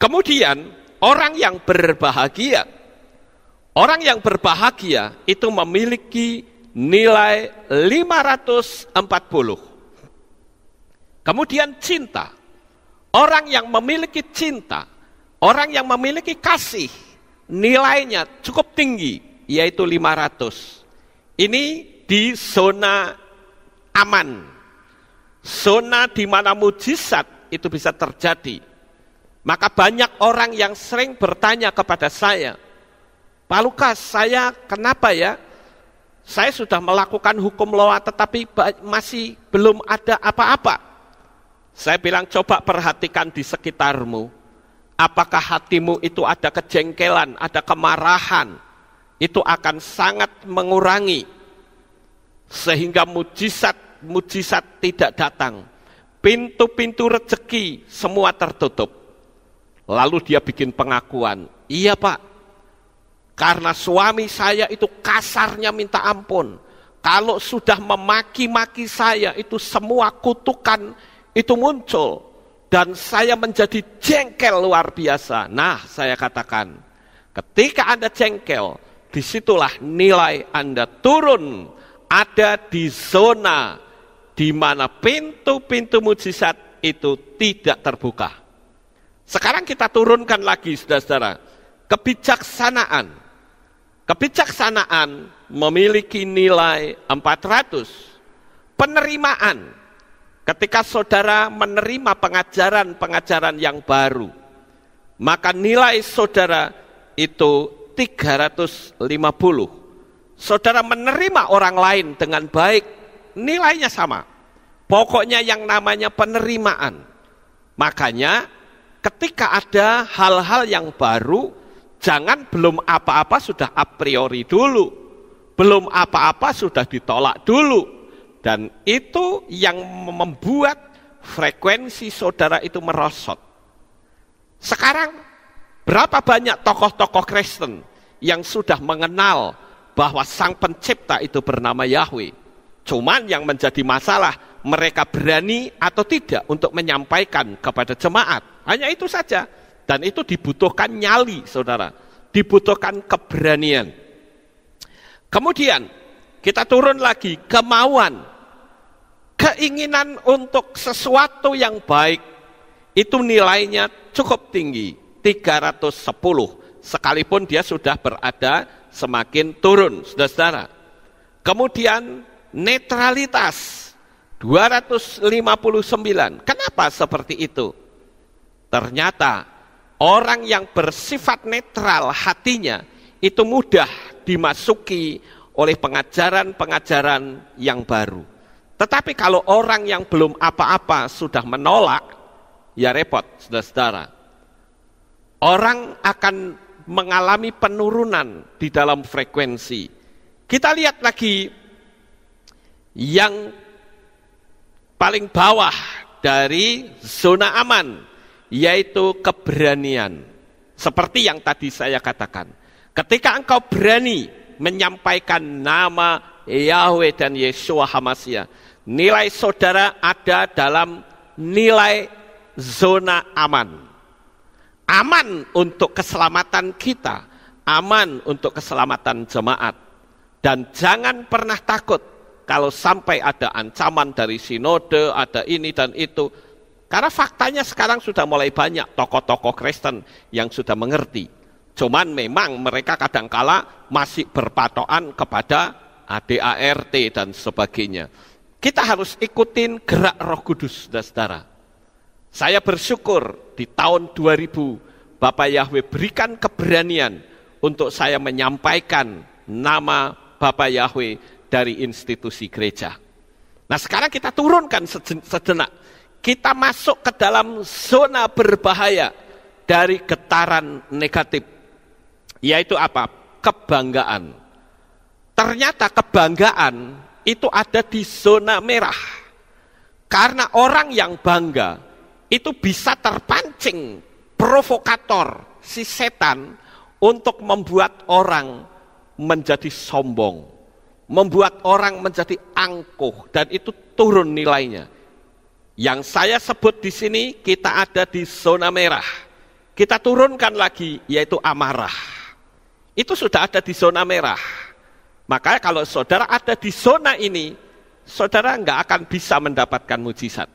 Kemudian orang yang berbahagia itu memiliki nilai 540. Kemudian cinta. Orang yang memiliki cinta, orang yang memiliki kasih, nilainya cukup tinggi, yaitu 500. Ini di zona aman. Zona di mana mujizat itu bisa terjadi. Maka banyak orang yang sering bertanya kepada saya, Pak Lukas, saya kenapa ya? Saya sudah melakukan hukum loa tetapi masih belum ada apa-apa. Saya bilang coba perhatikan di sekitarmu. Apakah hatimu itu ada kejengkelan, ada kemarahan. Itu akan sangat mengurangi. Sehingga mujizat tidak datang. Pintu-pintu rezeki semua tertutup. Lalu dia bikin pengakuan. Iya Pak. Karena suami saya itu kasarnya minta ampun. Kalau sudah memaki-maki saya, itu semua kutukan itu muncul. Dan saya menjadi jengkel luar biasa. Nah, saya katakan, ketika Anda jengkel, disitulah nilai Anda turun. Ada di zona di mana pintu-pintu mujizat itu tidak terbuka. Sekarang kita turunkan lagi, saudara-saudara. Kebijaksanaan. Kebijaksanaan memiliki nilai 400. Penerimaan, ketika saudara menerima pengajaran-pengajaran yang baru, maka nilai saudara itu 350. Saudara menerima orang lain dengan baik, nilainya sama. Pokoknya yang namanya penerimaan. Makanya ketika ada hal-hal yang baru, jangan belum apa-apa sudah a priori dulu. Belum apa-apa sudah ditolak dulu. Dan itu yang membuat frekuensi saudara itu merosot. Sekarang berapa banyak tokoh-tokoh Kristen yang sudah mengenal bahwa Sang Pencipta itu bernama Yahweh. Cuman yang menjadi masalah, mereka berani atau tidak untuk menyampaikan kepada jemaat. Hanya itu saja. Dan itu dibutuhkan nyali, saudara. Dibutuhkan keberanian. Kemudian, kita turun lagi, kemauan. Keinginan untuk sesuatu yang baik, itu nilainya cukup tinggi, 310. Sekalipun dia sudah berada semakin turun, saudara-saudara. Kemudian netralitas 259. Kenapa seperti itu? Ternyata orang yang bersifat netral hatinya itu mudah dimasuki oleh pengajaran-pengajaran yang baru. Tetapi kalau orang yang belum apa-apa sudah menolak, ya repot, saudara-saudara. Orang akan mengalami penurunan di dalam frekuensi. Kita lihat lagi yang paling bawah dari zona aman, yaitu keberanian. Seperti yang tadi saya katakan, ketika engkau berani menyampaikan nama Yahweh dan Yeshua HaMashiach, nilai saudara ada dalam nilai zona aman. Aman untuk keselamatan kita, aman untuk keselamatan jemaat. Dan jangan pernah takut kalau sampai ada ancaman dari sinode, ada ini dan itu. Karena faktanya sekarang sudah mulai banyak tokoh-tokoh Kristen yang sudah mengerti. Cuman memang mereka kadangkala masih berpatokan kepada ADART dan sebagainya. Kita harus ikutin gerak Roh Kudus, saudara. Saya bersyukur di tahun 2000 Bapak Yahweh berikan keberanian untuk saya menyampaikan nama Bapak Yahweh dari institusi gereja. Nah sekarang kita turunkan sejenak. Kita masuk ke dalam zona berbahaya dari getaran negatif. Yaitu apa? Kebanggaan. Ternyata kebanggaan itu ada di zona merah. Karena orang yang bangga itu bisa terpancing provokator si setan untuk membuat orang menjadi sombong, membuat orang menjadi angkuh, dan itu turun nilainya. Yang saya sebut di sini, kita ada di zona merah. Kita turunkan lagi, yaitu amarah. Itu sudah ada di zona merah. Makanya kalau saudara ada di zona ini, saudara nggak akan bisa mendapatkan mujizat.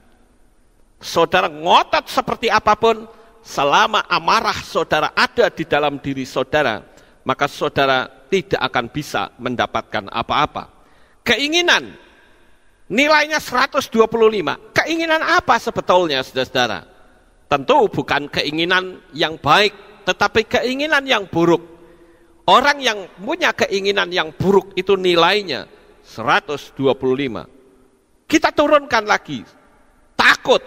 Saudara ngotot seperti apapun, selama amarah saudara ada di dalam diri saudara, maka saudara tidak akan bisa mendapatkan apa-apa. Keinginan, nilainya 125. Keinginan apa sebetulnya, saudara-saudara? Tentu bukan keinginan yang baik, tetapi keinginan yang buruk. Orang yang punya keinginan yang buruk itu nilainya 125. Kita turunkan lagi, takut.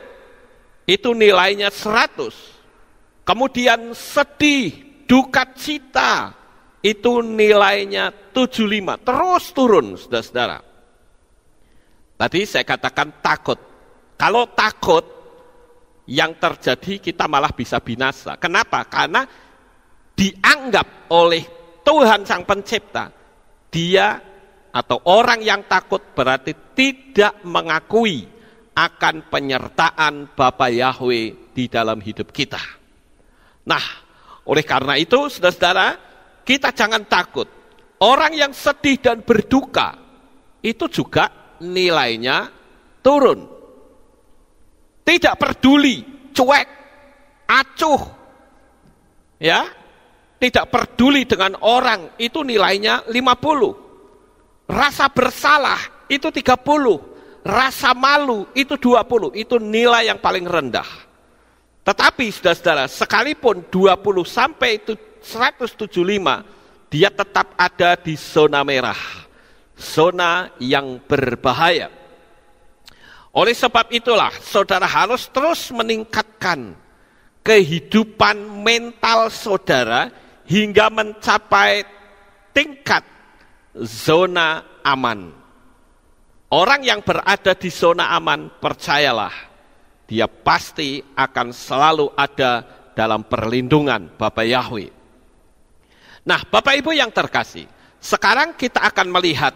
Itu nilainya 100. Kemudian sedih, duka cita, itu nilainya 75. Terus turun, saudara-saudara. Tadi saya katakan takut. Kalau takut, yang terjadi kita malah bisa binasa. Kenapa? Karena dianggap oleh Tuhan Sang Pencipta, dia atau orang yang takut berarti tidak mengakui akan penyertaan Bapa Yahweh di dalam hidup kita. Nah, oleh karena itu, saudara-saudara, kita jangan takut. Orang yang sedih dan berduka, itu juga nilainya turun. Tidak peduli, cuek, acuh, ya, tidak peduli dengan orang, itu nilainya 50. Rasa bersalah, itu 30. Rasa malu itu 20, itu nilai yang paling rendah. Tetapi saudara-saudara, sekalipun 20 sampai 175, dia tetap ada di zona merah, zona yang berbahaya. Oleh sebab itulah, saudara harus terus meningkatkan kehidupan mental saudara hingga mencapai tingkat zona aman. Orang yang berada di zona aman, percayalah, dia pasti akan selalu ada dalam perlindungan Bapa Yahweh. Nah, Bapak Ibu yang terkasih, sekarang kita akan melihat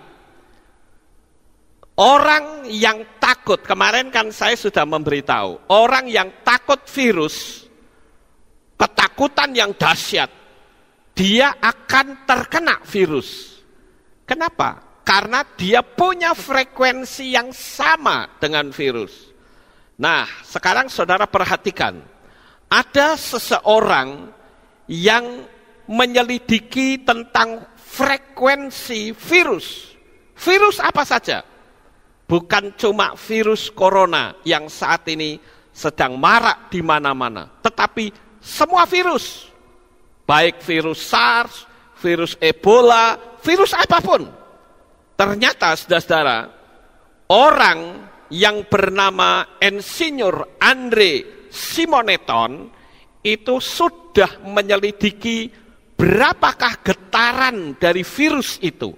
orang yang takut. Kemarin kan saya sudah memberitahu, orang yang takut virus, ketakutan yang dahsyat, dia akan terkena virus. Kenapa? Karena dia punya frekuensi yang sama dengan virus. Nah, sekarang saudara perhatikan, ada seseorang yang menyelidiki tentang frekuensi virus. Virus apa saja? Bukan cuma virus corona yang saat ini sedang marak di mana-mana, tetapi semua virus, baik virus SARS, virus Ebola, virus apapun. Ternyata, saudara-saudara, orang yang bernama Insinyur Andre Simoneton itu sudah menyelidiki berapakah getaran dari virus itu.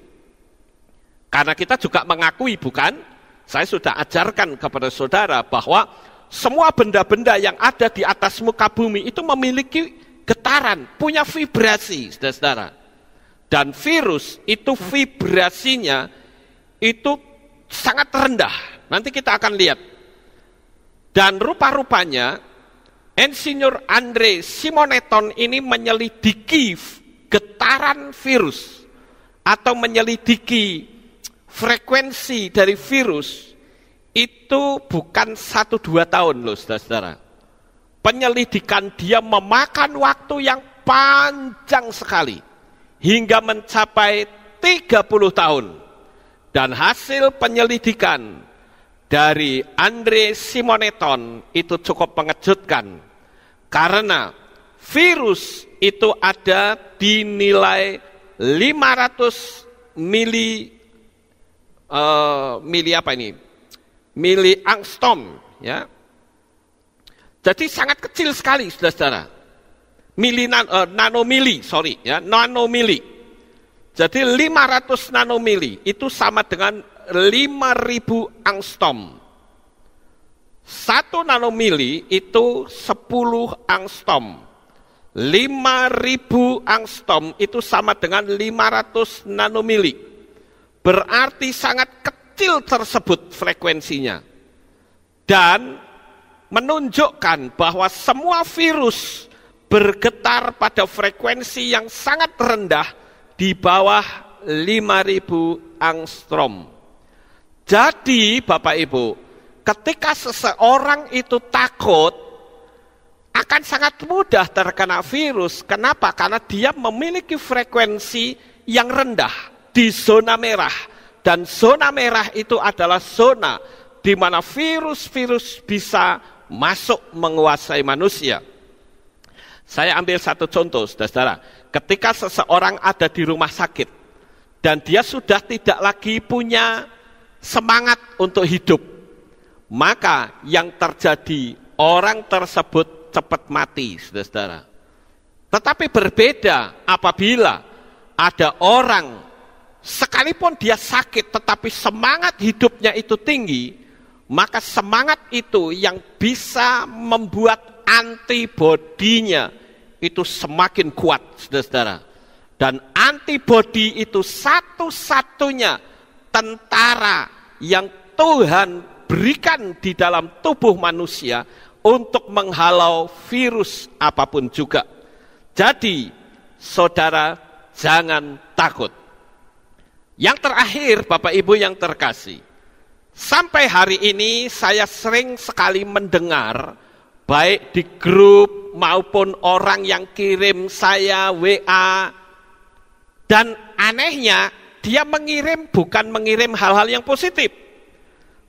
Karena kita juga mengakui, bukan? Saya sudah ajarkan kepada saudara bahwa semua benda-benda yang ada di atas muka bumi itu memiliki getaran, punya vibrasi, saudara-saudara. Dan virus itu vibrasinya itu sangat rendah. Nanti kita akan lihat. Dan rupa-rupanya Insinyur Andre Simoneton ini menyelidiki getaran virus atau menyelidiki frekuensi dari virus itu bukan 1-2 tahun loh, saudara-saudara. Penyelidikan dia memakan waktu yang panjang sekali hingga mencapai 30 tahun. Dan hasil penyelidikan dari Andre Simoneton itu cukup mengejutkan, karena virus itu ada di nilai 500 mili angstrom, ya. Jadi sangat kecil sekali, saudara-saudara. Nanomili. Jadi 500 nanomili itu sama dengan 5.000 angstrom. 1 nanomili itu 10 angstrom. 5.000 angstrom itu sama dengan 500 nanomili. Berarti sangat kecil tersebut frekuensinya. Dan menunjukkan bahwa semua virus bergetar pada frekuensi yang sangat rendah di bawah 5.000 angstrom. Jadi Bapak Ibu, ketika seseorang itu takut, akan sangat mudah terkena virus. Kenapa? Karena dia memiliki frekuensi yang rendah di zona merah. Dan zona merah itu adalah zona di mana virus-virus bisa masuk menguasai manusia. Saya ambil satu contoh, saudara-saudara. Ketika seseorang ada di rumah sakit, dan dia sudah tidak lagi punya semangat untuk hidup, maka yang terjadi, orang tersebut cepat mati, saudara-saudara. Tetapi berbeda apabila ada orang, sekalipun dia sakit, tetapi semangat hidupnya itu tinggi, maka semangat itu yang bisa membuat antibodinya itu semakin kuat, saudara-saudara. Dan antibodi itu satu-satunya tentara yang Tuhan berikan di dalam tubuh manusia untuk menghalau virus apapun juga. Jadi, saudara, jangan takut. Yang terakhir, Bapak Ibu yang terkasih, sampai hari ini saya sering sekali mendengar, baik di grup maupun orang yang kirim saya WA, dan anehnya dia bukan mengirim hal-hal yang positif,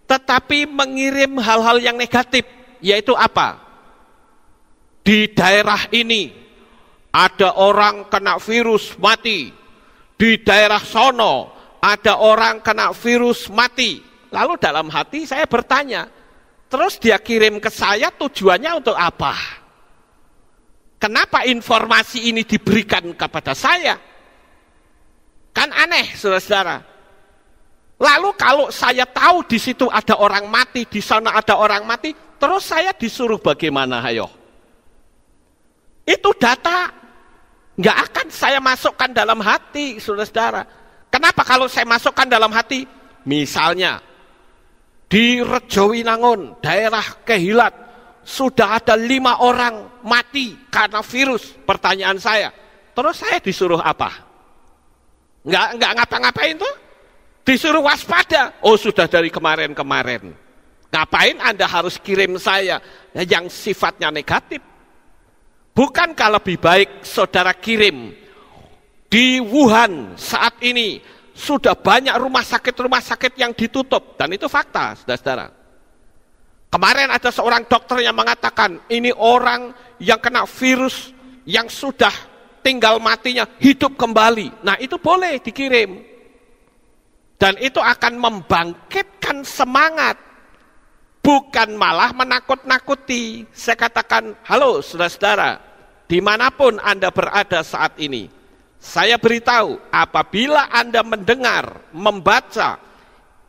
tetapi mengirim hal-hal yang negatif, yaitu apa? di daerah ini ada orang kena virus mati, di daerah sono ada orang kena virus mati. Lalu dalam hati saya bertanya, terus dia kirim ke saya tujuannya untuk apa? Kenapa informasi ini diberikan kepada saya? Kan aneh, saudara-saudara. Lalu kalau saya tahu di situ ada orang mati, di sana ada orang mati, terus saya disuruh bagaimana, ayo? Itu data nggak akan saya masukkan dalam hati, saudara-saudara. Kenapa kalau saya masukkan dalam hati? Misalnya di Rejowinangun, daerah Kehilat, sudah ada 5 orang mati karena virus. Pertanyaan saya, terus saya disuruh apa? Nggak ngapa-ngapain tuh? Disuruh waspada. Oh, sudah dari kemarin-kemarin. Ngapain Anda harus kirim saya yang sifatnya negatif? Bukankah lebih baik saudara kirim di Wuhan saat ini sudah banyak rumah sakit yang ditutup, dan itu fakta, saudara-saudara. Kemarin ada seorang dokter yang mengatakan ini orang yang kena virus yang sudah tinggal matinya hidup kembali. Nah, itu boleh dikirim. Dan itu akan membangkitkan semangat, bukan malah menakut-nakuti. Saya katakan, halo saudara-saudara, dimanapun Anda berada saat ini, saya beritahu, apabila Anda mendengar, membaca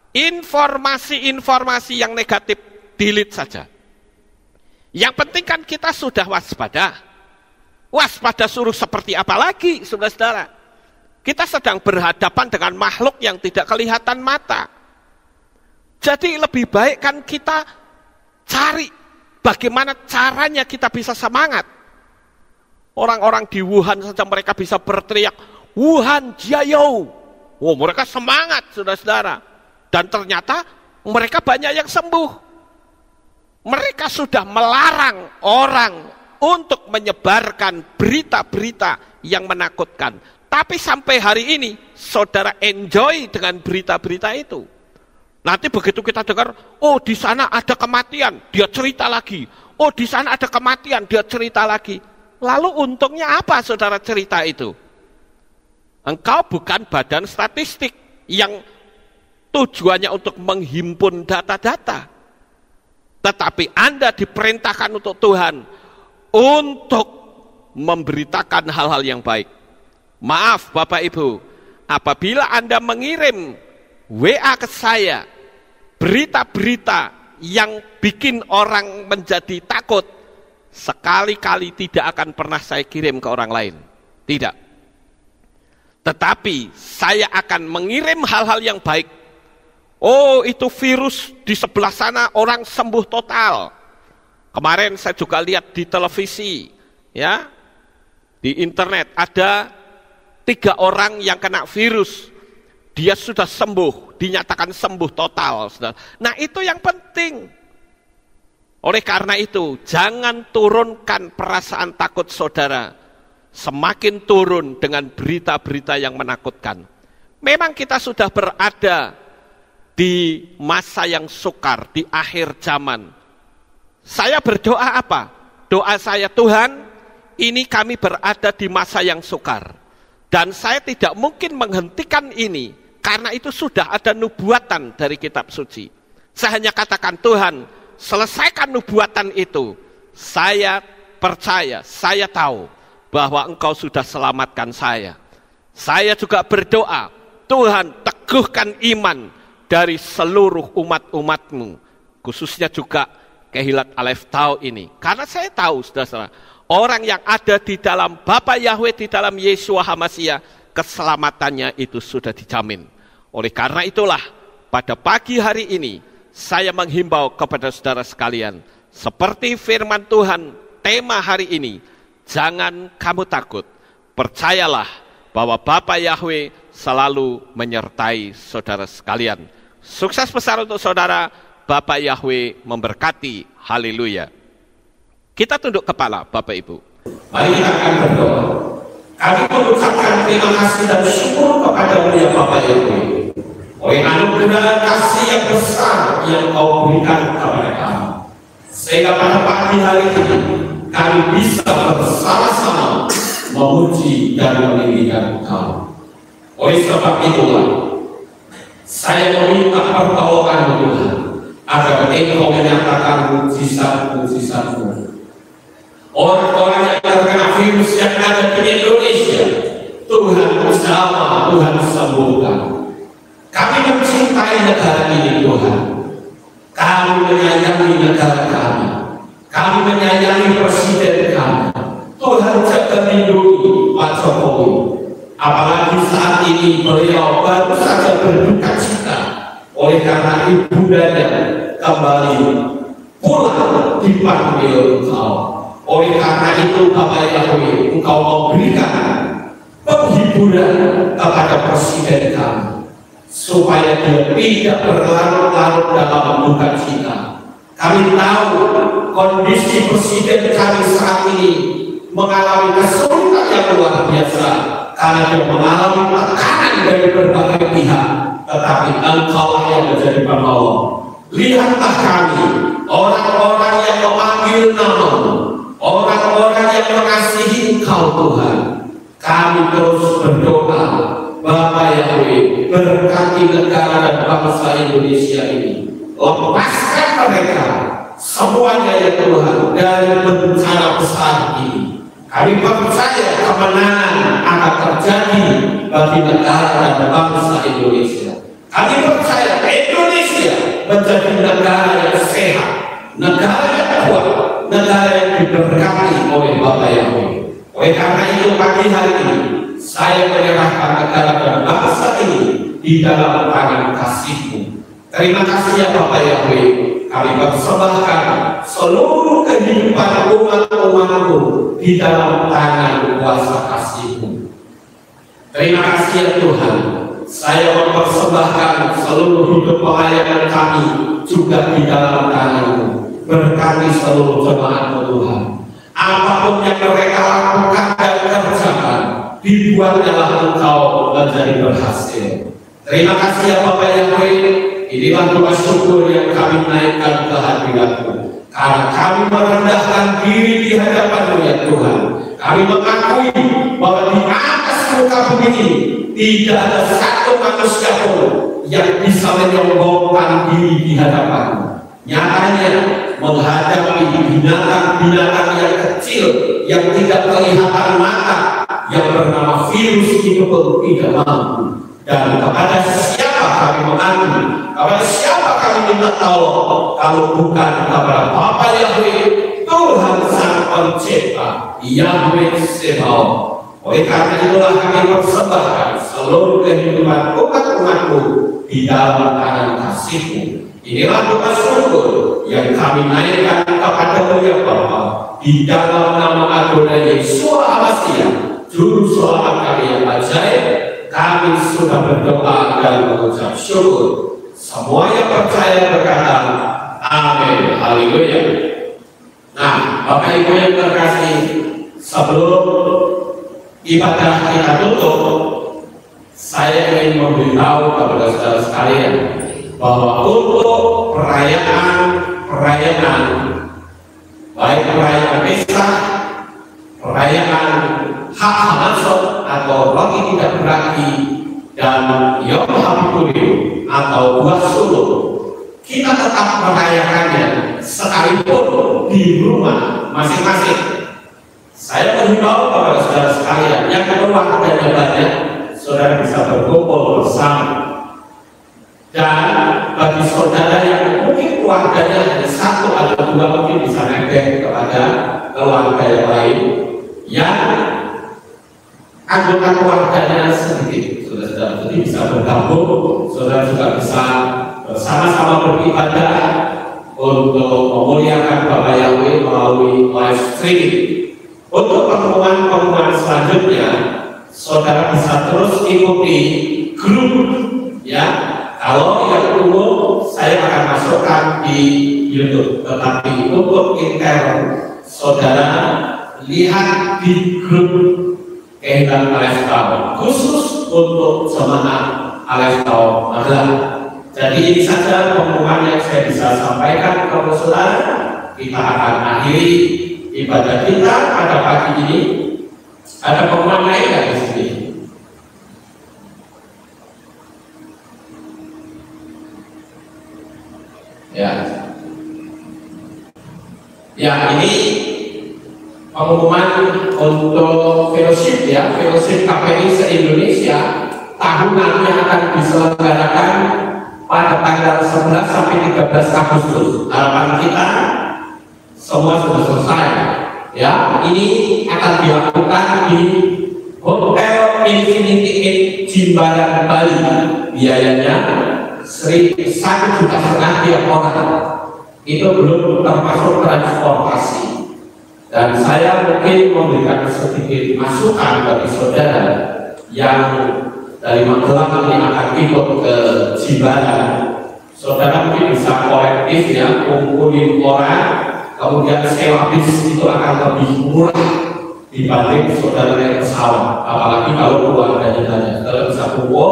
informasi-informasi yang negatif, delete saja. Yang penting kan kita sudah waspada. Waspada suruh seperti apa lagi, saudara-saudara? Kita sedang berhadapan dengan makhluk yang tidak kelihatan mata. Jadi lebih baik kan kita cari bagaimana caranya kita bisa semangat. Orang-orang di Wuhan saja mereka bisa berteriak, Wuhan Jiayou. Oh, mereka semangat, saudara-saudara. Dan ternyata mereka banyak yang sembuh. Mereka sudah melarang orang untuk menyebarkan berita-berita yang menakutkan. Tapi sampai hari ini, saudara enjoy dengan berita-berita itu. Nanti begitu kita dengar, oh di sana ada kematian, dia cerita lagi. Oh di sana ada kematian, dia cerita lagi. Lalu untungnya apa saudara cerita itu? Engkau bukan badan statistik yang tujuannya untuk menghimpun data-data. Tetapi Anda diperintahkan untuk Tuhan untuk memberitakan hal-hal yang baik. Maaf Bapak Ibu, apabila Anda mengirim WA ke saya, berita-berita yang bikin orang menjadi takut, sekali-kali tidak akan pernah saya kirim ke orang lain. Tidak. Tetapi saya akan mengirim hal-hal yang baik. Oh, itu virus di sebelah sana orang sembuh total. Kemarin saya juga lihat di televisi, ya, di internet ada 3 orang yang kena virus, dia sudah sembuh, dinyatakan sembuh total. Nah itu yang penting. Oleh karena itu, jangan turunkan perasaan takut saudara, semakin turun dengan berita-berita yang menakutkan. Memang kita sudah berada di masa yang sukar, di akhir zaman. Saya berdoa apa? Doa saya, Tuhan, ini kami berada di masa yang sukar. Dan saya tidak mungkin menghentikan ini, karena itu sudah ada nubuatan dari kitab suci. Saya hanya katakan, Tuhan, selesaikan nubuatan itu. Saya percaya, saya tahu bahwa Engkau sudah selamatkan saya. Saya juga berdoa, Tuhan teguhkan iman dari seluruh umat-umat-Mu, khususnya juga Kehilat Aleph Tau ini. Karena saya tahu, saudara-saudara, orang yang ada di dalam Bapa Yahweh, di dalam Yeshua HaMashiach, keselamatannya itu sudah dijamin. Oleh karena itulah, pada pagi hari ini, saya menghimbau kepada saudara sekalian, seperti firman Tuhan, tema hari ini, jangan kamu takut, percayalah bahwa Bapa Yahweh selalu menyertai saudara sekalian. Sukses besar untuk saudara, Bapa Yahweh memberkati, haleluya. Kita tunduk kepala, Bapak Ibu. Mari kita akan berdoa. Kami mengucapkan terima kasih dan syukur kepada Mulia Bapak Yahweh. Oleh anugerah kasih yang besar yang Kau berikan kepada kami. Sehingga pada pagi hari ini, kami bisa bersama-sama memuji dan meninggikan Engkau. Oleh sebab itulah, saya meminta pertolongan Tuhan, agar Engkau menyatakan mujizat-mujizat-Mu. Orang-orang yang terkena virus yang ada di Indonesia, Tuhan bersama, Tuhan sembuhkan. Kami mencintai negara ini Tuhan. Kami menyayangi negara kami. Kami menyayangi presiden kami. Tuhan jaga lindungi Pak Jokowi. Apalagi saat ini beliau baru saja berduka cita oleh karena ibundanya kembali pulang dipanggil Engkau. Oleh karena itu Bapak Yahweh, Engkau memberikan penghiburan kepada presiden kami, supaya dia tidak berlarut-larut dalam duka cita. Kami tahu kondisi presiden kami saat ini mengalami kesulitan yang luar biasa, karena dia mengalami tekanan dari berbagai pihak, tetapi Engkau yang menjadi penolong. Lihatlah kami, orang-orang yang memanggil nama-Mu, orang-orang yang mengasihi Engkau Tuhan. Kami terus berdoa, Bapak Yahweh, berkati negara dan bangsa Indonesia ini. Lepaskan mereka semuanya ya Tuhan dari bencana besar ini. Kami percaya kemenangan akan terjadi bagi negara dan bangsa Indonesia. Kami percaya Indonesia menjadi negara yang sehat, negara yang kuat, negara yang diberkati oleh Bapak Yahweh. Oleh karena itu pagi hari ini saya menyerahkan negara dan bangsa ini di dalam tangan kasih-Mu. Terima kasih ya Bapak Yahweh. Kami persembahkan seluruh kehidupan umat-umat-Mu di dalam tangan kuasa kasih-Mu. Terima kasih ya Tuhan. Saya mempersembahkan seluruh hidup pelayanan kami juga di dalam tangan-Mu. Berkati seluruh jemaat-Mu Tuhan. Apapun yang mereka lakukan dan kerjakan, dibuatlah Engkau menjadi berhasil. Terima kasih ya Bapak Yahweh. Inilah doa syukur yang kami naikkan ke hadirat-Mu, karena kami merendahkan diri di hadapan-Mu ya Tuhan. Kami mengakui bahwa di atas muka bumi ini tidak ada satu manusia pun yang bisa menyombongkan diri di hadapan-Mu. Nyatanya menghadapi binatang-binatang yang kecil yang tidak kelihatan mata yang bernama virus itu pun tidak mampu. Dan kepada siapa kami mengadu, kepada siapa kami minta tolong kalau bukan kepada Bapa Yahweh, Tuhan Sang Pencipta, Yahweh Sebaot. Oleh karena itulah kami persembahkan seluruh kehidupan umat-umat-Mu di dalam tangan kasih-Mu. Inilah doa syukur yang kami naikkan kepada-Mu ya Bapa, di dalam nama Adonai Yeshua HaMashiach, Juru Selamat kami yang ajaib. Kami sudah berdoa dan mengucap syukur. Semua yang percaya berkata amin, haleluya. Nah, Bapak Ibu yang terkasih, sebelum ibadah kita tutup, saya ingin memberitahu kepada saudara sekalian bahwa untuk perayaan baik perayaan Pesta, perayaan Hak Hamasot atau roti tidak berarti, dan Yom HaPurim atau buah suluk, kita tetap merayakannya sekalipun di rumah masing-masing. Saya menghimbau kepada saudara sekalian yang keluarganya banyak, saudara bisa berkumpul bersama. Dan bagi saudara yang mungkin keluarganya hanya satu atau dua, mungkin bisa nempel kepada keluarga yang lain yang anggota keluarganya sedikit. Saudara-saudara jadi bisa bergabung, saudara juga bisa bersama-sama beribadah untuk memuliakan Bapak Yahweh melalui live streaming. Untuk pertemuan-pertemuan selanjutnya, saudara bisa terus ikuti grup ya. Kalau yang umum saya akan masukkan di YouTube, tetapi untuk intern saudara lihat di grup Kehidupan Alef Tahun khusus untuk jemaat Alef Tahun Magelang. Jadi ini saja pengumuman yang saya bisa sampaikan kepada saudara. Kita akan akhiri ibadah kita pada pagi ini. Ada pengumuman lain nggak di sini? Ya, ini pengumuman untuk fellowship ya, fellowship KPI se-Indonesia tahunan yang akan diselenggarakan pada tanggal 11 sampai 13 Agustus. Harapan kita semua sudah selesai ya. Ini akan dilakukan di Hotel Infinity Inn Jimbaran, Bali. Biayanya 1,5 juta tiap orang. Itu belum termasuk transportasi. Dan saya mungkin memberikan sedikit masukan bagi saudara yang dari Magelang ini akan ikut ke Jimbaran. Saudara mungkin bisa kolektif ya, kumpulin orang, kemudian sewa bis itu akan lebih murah dibanding saudara naik pesawat. Apalagi kalau keluarganya banyak. Kalau bisa kumpul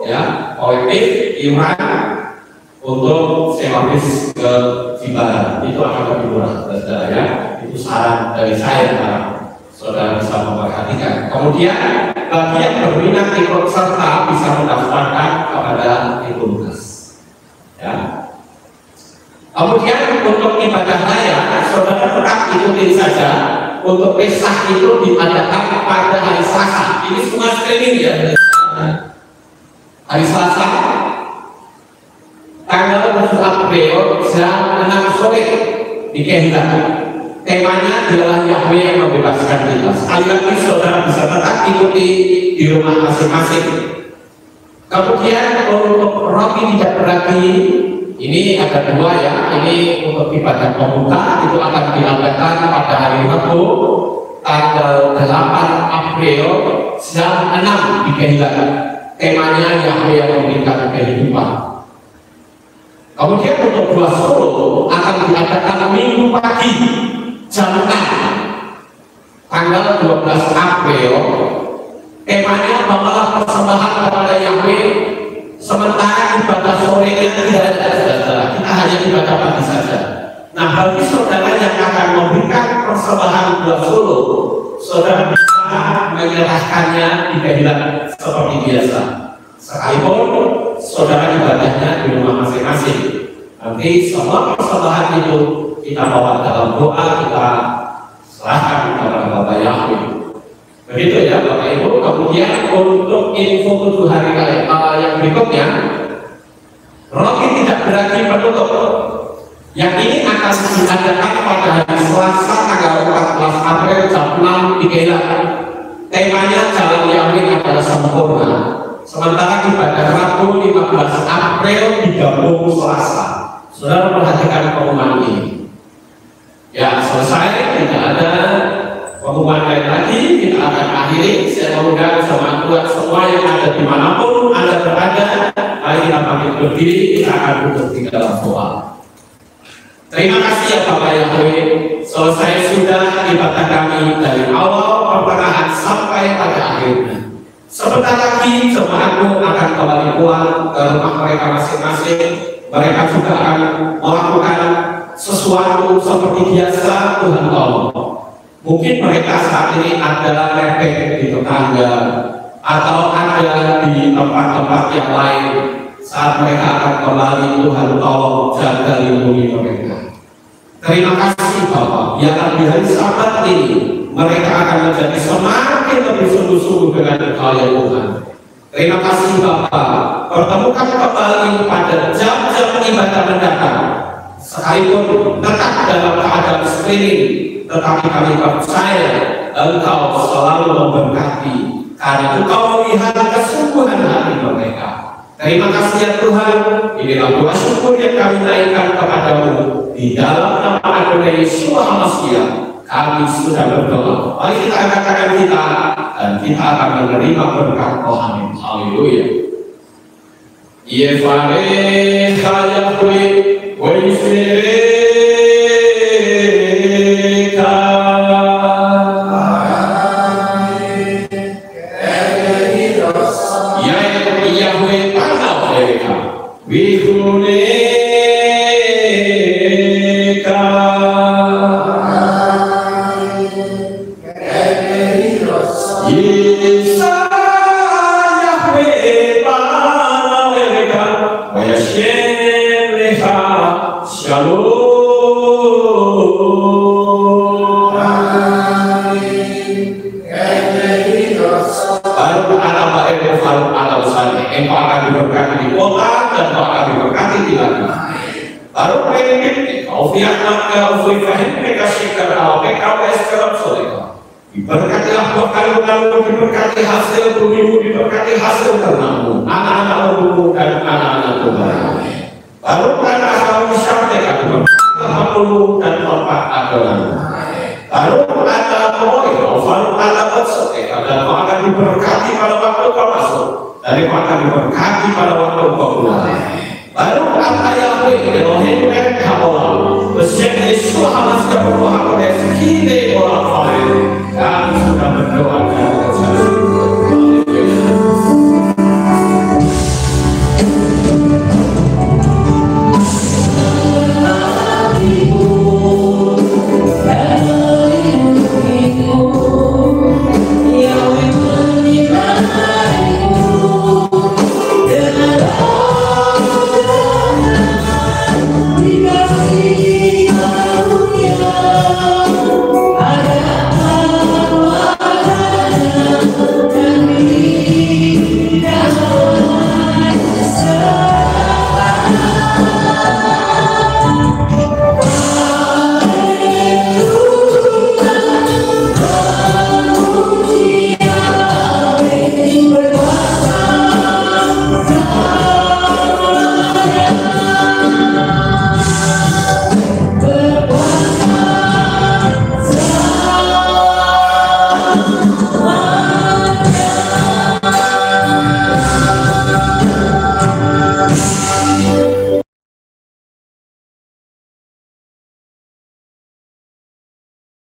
ya, kolektif iuran untuk sewa bis ke Jimbaran itu akan lebih murah, saudara ya. Itu saran dari saya, saudara bisa memperhatikan. Kemudian bagi yang berminat ikut serta bisa mendaftarkan kepada Ibu-Lukas. Ya. Kemudian untuk ibadah raya, saudara tetap ikutin saja. Untuk Pesah itu diadakan pada hari Selasa. Ini semua streaming ya. Hari Selasa tanggal 7 April jam 6 sore di Kehilan. Temanya adalah Yahweh yang membebaskan kita. Sekali lagi saudara bisa tetap ikuti di rumah masing-masing. Kemudian untuk roti tidak berarti ini ada dua ya. Ini untuk ibadah pemuda itu akan diadakan pada hari Rabu tanggal 8 April jam 6 di Kehilan. Temanya Yahweh yang memberikan kehidupan. Kemudian untuk 2 akan diadakan Minggu pagi jam 6 tanggal 12 April. Temanya adalah persembahan kepada Yahweh, sementara ibadah sorenya tidak ada. Kita hanya ibadah pagi saja. Nah, bagi saudara yang akan memberikan persembahan 2 saudara bisa menyerahkannya di Kehilan seperti biasa. Sekalipun saudara ibadahnya di rumah masing-masing. Nanti semua persembahan itu kita bawa dalam doa, kita serahkan kepada Bapak Yahweh. Begitu ya Bapak Ibu. Kemudian untuk info 7 hari kali yang berikutnya, roti tidak berarti penutup. Yang ini akan diadakan pada hari Selasa tanggal 14 April jam 6 di Kehilan. Temanya Jalan Yahweh adalah sempurna. Sementara ibadah Rabu 15 April digabung Selasa. Saudara perhatikan pengumuman ini. Ya selesai, tidak ada pengumuman lain lagi. Kita akan akhiri. Saya mengundang sama Tuhan semua yang ada dimanapun Anda berada. Mari kita pamit berdiri. Kita akan duduk di dalam doa. Terima kasih ya Bapak Yahweh. Selesai sudah ibadah kami dari awal pertengahan sampai pada akhirnya. Sebentar lagi jemaatmu akan kembali pulang ke rumah mereka masing-masing. Mereka juga akan melakukan sesuatu seperti biasa Tuhan Allah. Mungkin mereka saat ini ada lepek di tetangga atau ada di tempat-tempat yang lain. Saat mereka akan kembali, Tuhan tolong jaga lindungi mereka. Terima kasih Bapak, yang di hari Sabat ini mereka akan menjadi semakin lebih sungguh-sungguh dengan Engkau ya Tuhan. Terima kasih Bapak, pertemukan kembali pada jam-jam ibadah mendatang. Sekalipun tetap dalam keadaan streaming, tetapi kami percaya Engkau selalu memberkati karena Engkau melihat kesungguhan hati mereka. Terima kasih ya Tuhan. Inilah doa syukur yang kami naikkan kepadamu di dalam nama Adonai Yesus Hamasiah. Kami sudah berdoa. Mari kita angkat tangan kita dan kita akan menerima berkat Tuhan. Haleluya. Yevare Yahweh Hashem lecha shalom. Baru alam ilmu baru alam saleh. Engkau akan diberkati di kota dan engkau akan diberkati di langit. Baru pengen kau fiatna kau fahim mereka syikar kau sekarang sore. Diberkatilah pekan-pekanmu, diberkati hasil bumimu, diberkati hasil ternakmu, anak-anakmu dan anak-anak kembali. Baru karena kau sampaikan berkatamu dan tempat adoranmu. Baru kata kau baru kata bersetia dan kau akan diberkati pada waktu kau masuk, dan kau akan diberkati pada waktu kau keluar. Baru kata Yahweh Elohim mereka Allah, bersama Yesus Hamas keperluan oleh sekini orang